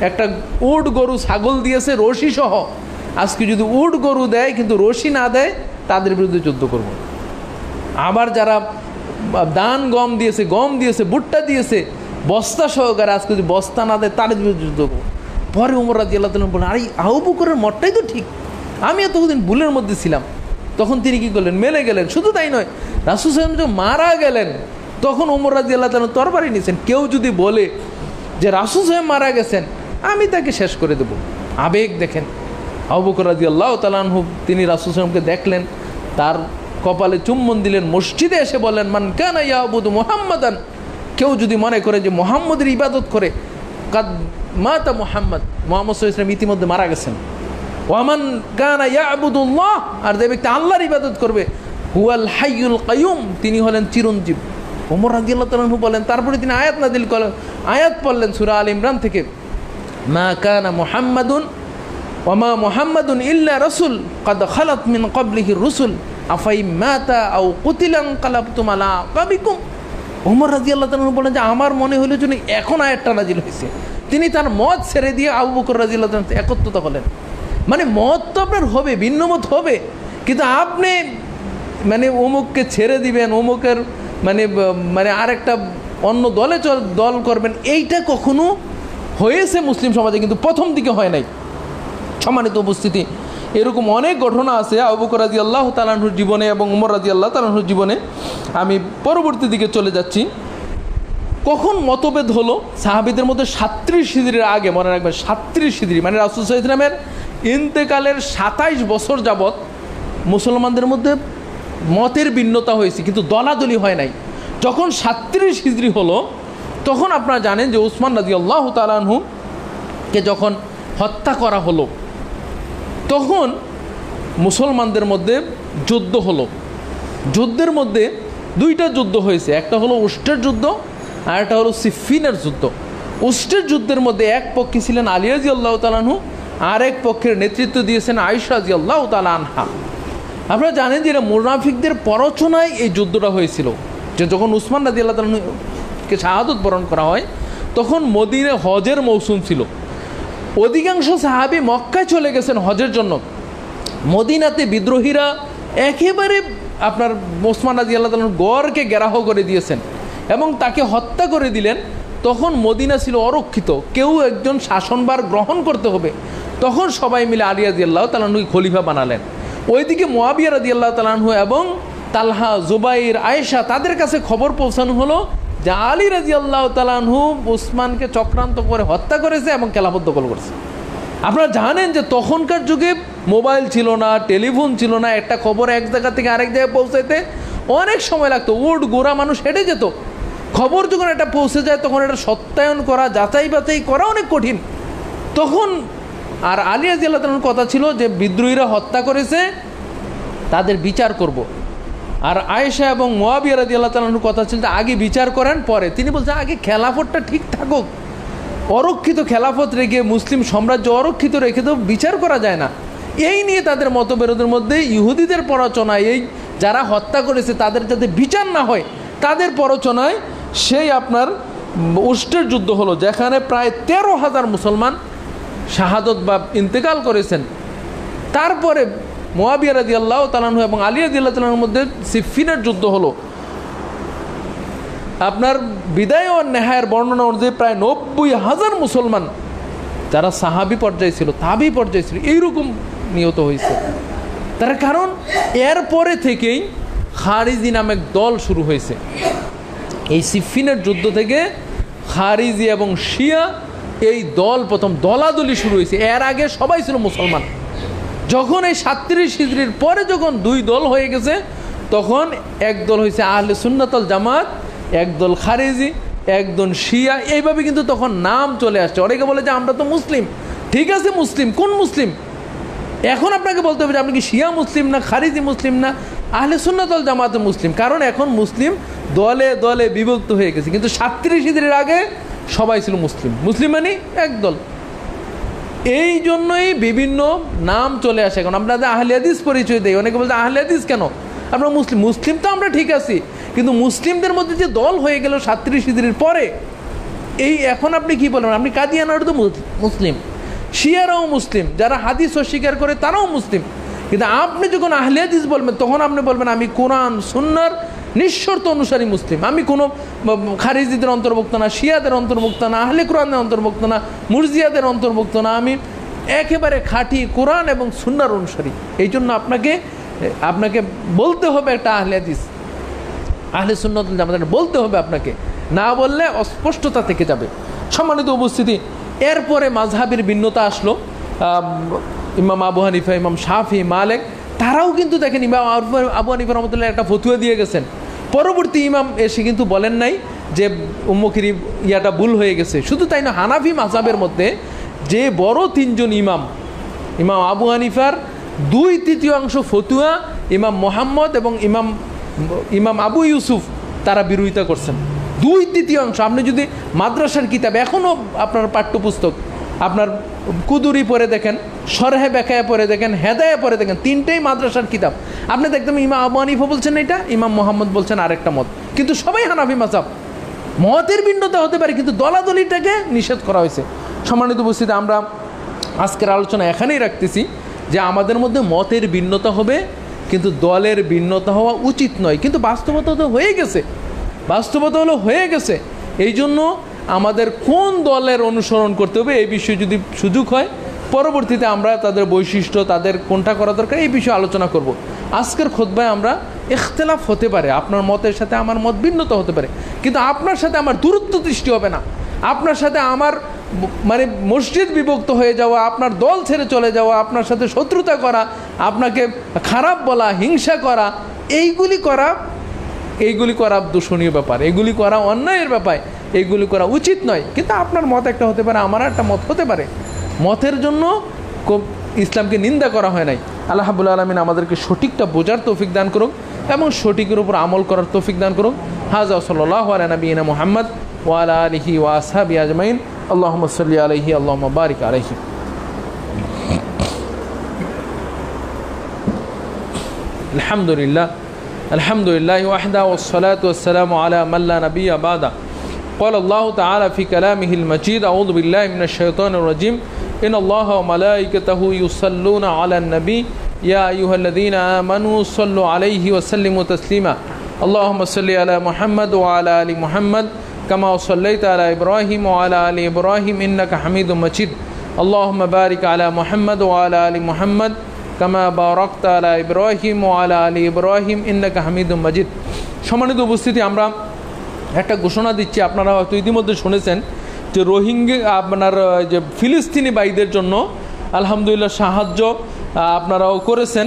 একটা উট গরু ছাগল দিয়েছে রশি সহ, আজকে যদি উট গরু দেয় কিন্তু রশি না দেয় তাদের বিরুদ্ধে যুদ্ধ করব। আবার যারা দান গম দিয়েছে ভুট্টা দিয়েছে বস্তা সহকারে, আজকে যদি বস্তা না দেয় তাদের বিরুদ্ধে যুদ্ধ করব। পরে ওমর রাদিয়াল্লাহু তাআলা বলেন আরে আবু বকরের মতটাই তো ঠিক, আমি এতদিন ভুলের মধ্যে ছিলাম। তখন তিনি কি করলেন, মেলে গেলেন। শুধু তাই নয়, রাসূল সাল্লাল্লাহু আলাইহি ওয়াসাল্লাম মারা গেলেন তখন ওমর রাদিয়াল্লাহু তাআলা তরবারি নিয়েছেন। কেউ যদি বলে যে রাসূল সাল্লাল্লাহু আলাইহি ওয়াসাল্লাম মারা গেছেন আমি তাকে শেষ করে দেব, আবেগ দেখেন। আবু বকর রাদিয়াল্লাহু তাআলা আনহু তিনি রাসূল সাল্লাল্লাহু আলাইহি ওয়াসাল্লামকে দেখলেন, তার কপালে চুম্বন দিলেন, মসজিদে এসে বললেন মান কানা ইয়াবুদু মুহাম্মাদান, কেউ যদি মনে করে যে মুহাম্মদের ইবাদত করে, কাদ মাতা মুহাম্মদ, মুহাম্মদ সাল্লাল্লাহু আলাইহি ওয়াসাল্লাম ইতিমধ্যে মারা গেছেন। ওয়ামান কানা ইয়াবুদুল্লাহ, আর যে ব্যক্তি আল্লাহর ইবাদত করবে, হুয়াল হাইয়ুল কাইয়ুম, তিনি হলেন চিরঞ্জীব। ওমর রাদিয়াল্লাহু তাআলা আনহু বলেন, তারপরে তিনি আয়াত নাযিল করলেন, আয়াত পড়লেন সূরা আল ইমরান থেকে, মা কানা মুহাম্মাদুন ওয়া মা মুহাম্মাদুন ইল্লা রাসূল ক্বাদ খালাত মিন ক্বাবলিহি রুসুল আফাইম মাতা আও কুতিলা ইনকালাবতুম আলা আকাবিকুম। ওমর রাদিয়াল্লাহু তাআলা আনহু বলেন যে আমার মনে হলো যেন এখন আয়াতটা নাযিল হয়েছে। তিনি তার মত ছেড়ে দিয়ে আবু বকর রাদিয়াল্লাহু তাআলা একত্রিত হলেন। মানে মত তো আপনার হবে, ভিন্ন মত হবে, কিন্তু আপনি মানে অমুককে ছেড়ে দিবেন, অমুকের মানে আরেকটা অন্য দল করবেন, এইটা কখনো হয়েছে মুসলিম সমাজে, কিন্তু প্রথম দিকে হয় নাই। সম্মানিত উপস্থিতি, এরকম অনেক ঘটনা আছে আবু বকর রাদিয়াল্লাহু তাআলা আনহুর জীবনে এবং ওমর রাদিয়াল্লাহু তাআলা আনহুর জীবনে। আমি পরবর্তী দিকে চলে যাচ্ছি। কখন মতভেদ হলো সাহাবীদের মধ্যে? 37 হিজরির আগে, মনে রাখবেন 37 হিজরি মানে রাসূল সাল্লাল্লাহু আলাইহি ওয়াসাল্লামের ইন্তেকালের 27 বছর যাবৎ মুসলমানদের মধ্যে মতের ভিন্নতা হয়েছে, কিন্তু দলাদলি হয় নাই। যখন 37 হিজরি হলো তখন আপনারা জানেন যে উসমান রাদিয়াল্লাহু তাআলা আনহুকে যখন হত্যা করা হলো তখন মুসলমানদের মধ্যে যুদ্ধ হলো। যুদ্ধের মধ্যে দুইটা যুদ্ধ হয়েছে, একটা হলো উষ্টের যুদ্ধ আর একটা হলো সিফিনের যুদ্ধ। উষ্টের যুদ্ধের মধ্যে এক পক্ষে ছিলেন আলী রাদিয়াল্লাহু তাআলা আনহু, আর এক পক্ষের নেতৃত্ব দিয়েছেন আয়েশা রাদিয়াল্লাহু তাআলা আনহা। আপনারা জানেন যে এটা মুনাফিকদের প্ররোচনায় এই যুদ্ধটা হয়েছিল, যে যখন উসমান রাদিয়াল্লাহু তাআলা আনহুকে শাহাদত বরণ করা হয় তখন মদিনায় হজের মৌসুম ছিল। অধিকাংশ সাহাবী মক্কায় চলে গেছেন হজের জন্য। মদিনাতে বিদ্রোহীরা একেবারে আপনার উসমান রাদিয়াল্লাহু তাআলা আনহুর গড়কে ঘেরাও করে দিয়েছেন এবং তাকে হত্যা করে দিলেন। তখন মদিনা ছিল অরক্ষিত, কেউ একজন শাসনভার গ্রহণ করতে হবে। তখন সবাই মিলে আলী রাদিয়াল্লাহু তাআলা আনহুকে খলিফা বানালেন। ওইদিকে মুআবিয়া রাদিয়াল্লাহু তাআলা আনহু এবং তালহা, জুবাইর, আয়েশা তাদের কাছে খবর পৌঁছানো হলো যে আলী রাদিয়াল্লাহু তাআলা আনহু উসমানকে চক্রান্ত করে হত্যা করেছে এবং খেলাফত দখল করেছে। আপনারা জানেন যে তখনকার যুগে মোবাইল ছিল না, টেলিফোন ছিল না, একটা খবর এক জায়গা থেকে আরেক জায়গায় পৌঁছাইতে অনেক সময় লাগতো। উট গোড়া মানুষ হেঁটে যেত। খবর যখন এটা পৌঁছে যায় তখন এটা সত্যায়ন করা, যাচাই বাছাই করা অনেক কঠিন। তখন আর আলী রাদিয়াল্লাহু তাআলার কথা ছিল যে বিদ্রোহীরা হত্যা করেছে, তাদের বিচার করব। আর আয়েশা এবং মুআবিয়া রাদিয়াল্লাহু তাআলার কথা ছিল যে আগে বিচার করেন পরে। তিনি বলছেন আগে খেলাফতটা ঠিক থাকুক, অরক্ষিত খেলাফত রেখে মুসলিম সাম্রাজ্য অরক্ষিত রেখে তো বিচার করা যায় না। এই নিয়ে তাদের মতবিরোধের মধ্যে ইহুদিদের প্ররোচনায়, এই যারা হত্যা করেছে তাদের যাতে বিচার না হয় তাদের প্ররোচনায় সেই আপনার উষ্টের যুদ্ধ হলো, যেখানে প্রায় 13,000 মুসলমান শাহাদত বা ইন্তেকাল করেছেন। তারপরে মুআবিয়া রাদিয়াল্লাহু তাআলা আনহু এবং আলী রাদিয়াল্লাহু তাআলার মধ্যে সিফিনের যুদ্ধ হলো। আপনার বিদায় ও নেহায়ের বর্ণনা অনুযায়ী প্রায় 90,000 মুসলমান যারা সাহাবী পর্যায়ে ছিল, তাবি পর্যায়ে ছিল, এইরকম নিহত হয়েছে। তার কারণ এরপরে থেকেই খারিজি নামে দল শুরু হয়েছে। এই সিফিনের যুদ্ধ থেকে খারিজি এবং শিয়া এই দল প্রথম দলাদলি শুরু হয়েছে। এর আগে সবাই ছিল মুসলমান। যখন এই 37 হিজরির পরে যখন দুই দল হয়ে গেছে তখন এক দল হয়েছে আহলে সুন্নাত ওয়াল জামাত, এক দল খারিজি, একদল শিয়া। এইভাবে কিন্তু তখন নাম চলে আসছে। অনেকে বলে যে আমরা তো মুসলিম। ঠিক আছে, মুসলিম কোন মুসলিম? এখন আপনাকে বলতে হবে যে আপনি কি শিয়া মুসলিম না খারিজি মুসলিম না আহলে সুন্নাত ওয়াল জামাতে মুসলিম, কারণ এখন মুসলিম দলে দলে বিভক্ত হয়ে গেছে। কিন্তু 37 হিজরির আগে সবাই ছিল মুসলিম। মুসলিম মানে একদল। এই জন্যই বিভিন্ন নাম চলে আসে। এখন আমরা আহলে হাদিস পরিচয় দেই, অনেকে বলতে আহলে হাদিস কেন, আমরা মুসলিম। মুসলিম তো আমরা ঠিক আছি, কিন্তু মুসলিমদের মধ্যে যে দল হয়ে গেল 37 হিজরির পরে, এই এখন আপনি কি বলবেন? আপনি কাদিয়ানারও তো মুসলিম, শিয়ারাও মুসলিম, যারা হাদিস অস্বীকার করে তারাও মুসলিম। কিন্তু আপনি যখন আহলে হাদিস বলবেন, তখন আপনি বলবেন আমি কোরআন সুন্নাহর নিঃশর্ত অনুসারী মুসলিম, আমি কোনো খারিজিদের অন্তর্ভুক্ত না, শিয়াদের অন্তর্ভুক্ত না, আহলে কোরআনের অন্তর্ভুক্ত না, মুরজিয়াদের অন্তর্ভুক্ত না, আমি একেবারে খাঁটি কোরআন এবং সুন্নাহর অনুসারী। এই জন্য আপনাকে বলতে হবে একটা আহলে হাদিস, আহলে সুন্নাত ওয়াল জামাত বলতে হবে আপনাকে, না বললে অস্পষ্টতা থেকে যাবে। সম্মানিত উপস্থিতি, এরপরে মাযহাবের ভিন্নতা আসলো। ইমাম আবু হানিফা, ইমাম শাফি, মালিক, তারাও কিন্তু দেখেন ইমাম আবু হানিফা রহমতুল্লাহ একটা ফতুয়া দিয়ে গেছেন। পরবর্তী ইমাম এসে কিন্তু বলেন নাই যে উম্মুখির ইয়াটা ভুল হয়ে গেছে। শুধু তাই না, হানাফি মাযহাবের মধ্যে যে বড় 3 জন ইমাম, ইমাম আবু হানিফার 2/3 ফতুয়া ইমাম মোহাম্মদ এবং ইমাম আবু ইউসুফ তারা বিরোধিতা করছেন। 2/3। আপনি যদি মাদ্রাসার কিতাব, এখনও আপনার পাঠ্যপুস্তক, আপনার কুদুরি পড়ে দেখেন, শরহে বেকায়া পড়ে দেখেন, হেদায়া পড়ে দেখেন, 3টেই মাদ্রাসার কিতাব, আপনি দেখবেন ইমাম আবু হানিফা বলছেন এটা, ইমাম মোহাম্মদ বলছেন আরেকটা মত, কিন্তু সবাই হানাফি মাযহাব। মতের ভিন্নতা হতে পারে, কিন্তু দলাদলিটাকে নিষেধ করা হয়েছে। সম্মানিত উপস্থিতি, আমরা আজকের আলোচনা এখানেই রাখতেছি যে আমাদের মধ্যে মতের ভিন্নতা হবে, কিন্তু দলের ভিন্নতা হওয়া উচিত নয়। কিন্তু বাস্তবতা তো হয়ে গেছে, বাস্তবতা হলো হয়ে গেছে। এই জন্য আমাদের কোন দলের অনুসরণ করতে হবে এই বিষয়ে যদি সুযোগ হয়, পরবর্তীতে আমরা তাদের বৈশিষ্ট্য, তাদের কোনটা করা দরকার এই বিষয়ে আলোচনা করব। আজকের খুতবায় আমরা ইখতিলাফ হতে পারে, আপনার মতের সাথে আমার মত ভিন্নতা হতে পারে, কিন্তু আপনার সাথে আমার দূরত্ব সৃষ্টি হবে না। আপনার সাথে আমার মানে মসজিদ বিভক্ত হয়ে যাওয়া, আপনার দল ছেড়ে চলে যাওয়া, আপনার সাথে শত্রুতা করা, আপনাকে খারাপ বলা, হিংসা করা, এইগুলি করা দূষণীয় ব্যাপার, এগুলি করা অন্যায়ের ব্যাপার, এইগুলি করা উচিত নয়। কিন্তু আপনার মত একটা হতে পারে, আমার একটা মত হতে পারে। মতের জন্য ইসলামকে নিন্দা করা হয় নাই। আল্লাহ রাব্বুল আলামিন আমাদেরকে সঠিকটা বোঝার তৌফিক দান করুক এবং সঠিকের উপর আমল করার তৌফিক দান করুক। হাযা সাল্লাল্লাহু আলা নবিয়িনা মুহাম্মদ ওয়া আলা আলিহি ওয়া আসহাবিহি আজমাইন। আল্লাহুম্মা সাল্লি আলাইহি, আল্লাহুম্মা বারিক আলাইহি। আলহামদুলিল্লাহ, আলহামদুলিল্লাহ ওয়াহদা ওয়াসসালাতু ওয়াসসালামু আলা মান লা নাবিয়্যা বাদা। قال الله تعالى في كلامه المجيد: أعوذ بالله من الشيطان الرجيم إن الله وملائكته يصلون على النبي يا أيها الذين آمنوا صلوا عليه وسلموا تسليما اللهم صل على محمد وعلى آل محمد كما صليت على إبراهيم وعلى آل إبراهيم إنك حميد مجيد اللهم بارك على محمد وعلى آل محمد كما باركت على إبراهيم وعلى آل إبراهيم إنك حميد مجيد। সম্মানিত উপস্থিতি, আমরা একটা ঘোষণা দিচ্ছি। আপনারা হয়তো ইতিমধ্যে শুনেছেন যে রোহিঙ্গা আপনার যে ফিলিস্তিনি ভাইদের জন্য আলহামদুলিল্লাহ সাহায্য আপনারাও করেছেন।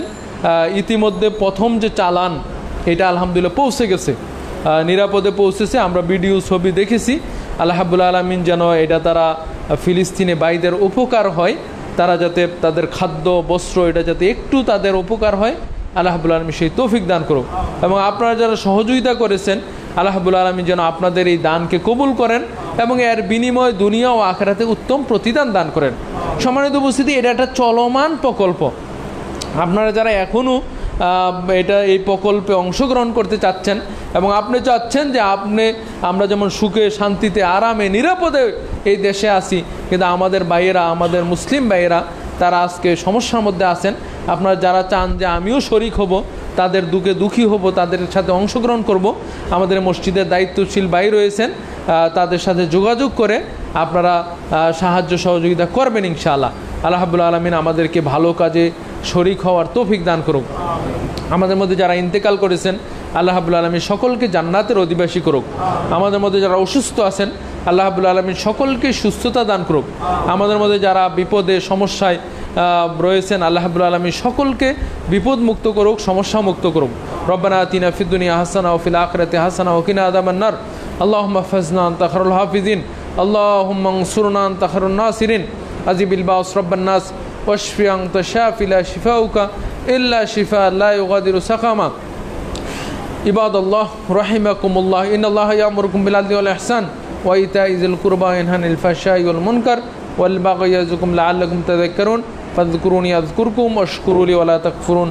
ইতিমধ্যে প্রথম যে চালান এটা আলহামদুলিল্লাহ পৌঁছে গেছে, নিরাপদে পৌঁছেছে। আমরা ভিডিও ছবি দেখেছি। আল্লাহ রাব্বুল আলামিন যেন এটা তারা ফিলিস্তিনি ভাইদের উপকার হয়, তারা যাতে তাদের খাদ্য বস্ত্র এটা যাতে একটু তাদের উপকার হয়, আল্লাহ রাব্বুল আলামিন সেই তৌফিক দান করুক। এবং আপনারা যারা সহযোগিতা করেছেন, আল্লাহ রাব্বুল আলামিন যেন আপনাদের এই দানকে কবুল করেন এবং এর বিনিময়ে দুনিয়া ও আখিরাতে উত্তম প্রতিদান দান করেন। সম্মানিত উপস্থিতি, এটা একটা চলমান প্রকল্প। আপনারা যারা এখনও এই প্রকল্পে অংশগ্রহণ করতে চাচ্ছেন এবং আপনি চাচ্ছেন যে আমরা যেমন সুখে শান্তিতে আরামে নিরাপদে এই দেশে আসি, কিন্তু আমাদের ভাইয়েরা, আমাদের মুসলিম ভাইয়েরা তারা আজকে সমস্যার মধ্যে আছেন। আপনারা যারা চান যে আমিও শরিক হব, তাদের দুঃখে দুঃখী হব, তাদের সাথে অংশগ্রহণ করব, আমাদের মসজিদের দায়িত্বশীল ভাই রয়েছেন, তাদের সাথে যোগাযোগ করে আপনারা সাহায্য সহযোগিতা করবেন ইনশাআল্লাহ। আল্লাহ রাব্বুল আলামিন আমাদেরকে ভালো কাজে শরিক হওয়ার তৌফিক দান করুক। আমাদের মধ্যে যারা ইন্তেকাল করেছেন, আল্লাহ রাব্বুল আলামিন সকলকে জান্নাতের অধিবাসী করুক। আমাদের মধ্যে যারা অসুস্থ আছেন, আল্লাহ রাব্বুল আলামিন সকলকে সুস্থতা দান করুক। আমাদের মধ্যে যারা বিপদে সমস্যায় রয়েছেন, আল্লাহ রাব্বুল আলামিন সকলকে বিপদ মুক্ত করুক, সমস্যা মুক্ত করুক। রব্বানা আতিনা ফিদ দুনিয়া হাসানা ওয়া ফিল আখিরাতি হাসানা ওয়া কিনা আযাবান নার। আল্লাহুম্মা হাফিজনা আনতা খায়রুল হাফিজিন। আল্লাহুম্মা আনসুরনা আনতা খায়রুন নাসিরিন। আজিবিল বাস রব্বান নাস ওয়াশফি আনতা শাফি লা শিফাউকা ইল্লা শিফা লা ইউগাদিরু সাকামা। ইবাদাল্লাহ রাহিমাকুমুল্লাহ, ইন্নাল্লাহা ইয়া'মুরুকুম বিল আদলি ওয়াল ইহসান ওয়া ইতাইযিল কুরবা ওয়া ইনহানিল ফাহশাই ওয়াল মুনকার ওয়াল বাগই ইয়াযুকুম লাআল্লাকুম তাযাক্কারুন ফাযকুরুনি আযকুরকুম ওয়াশকুরু লি ওয়া লা তাকফুরুন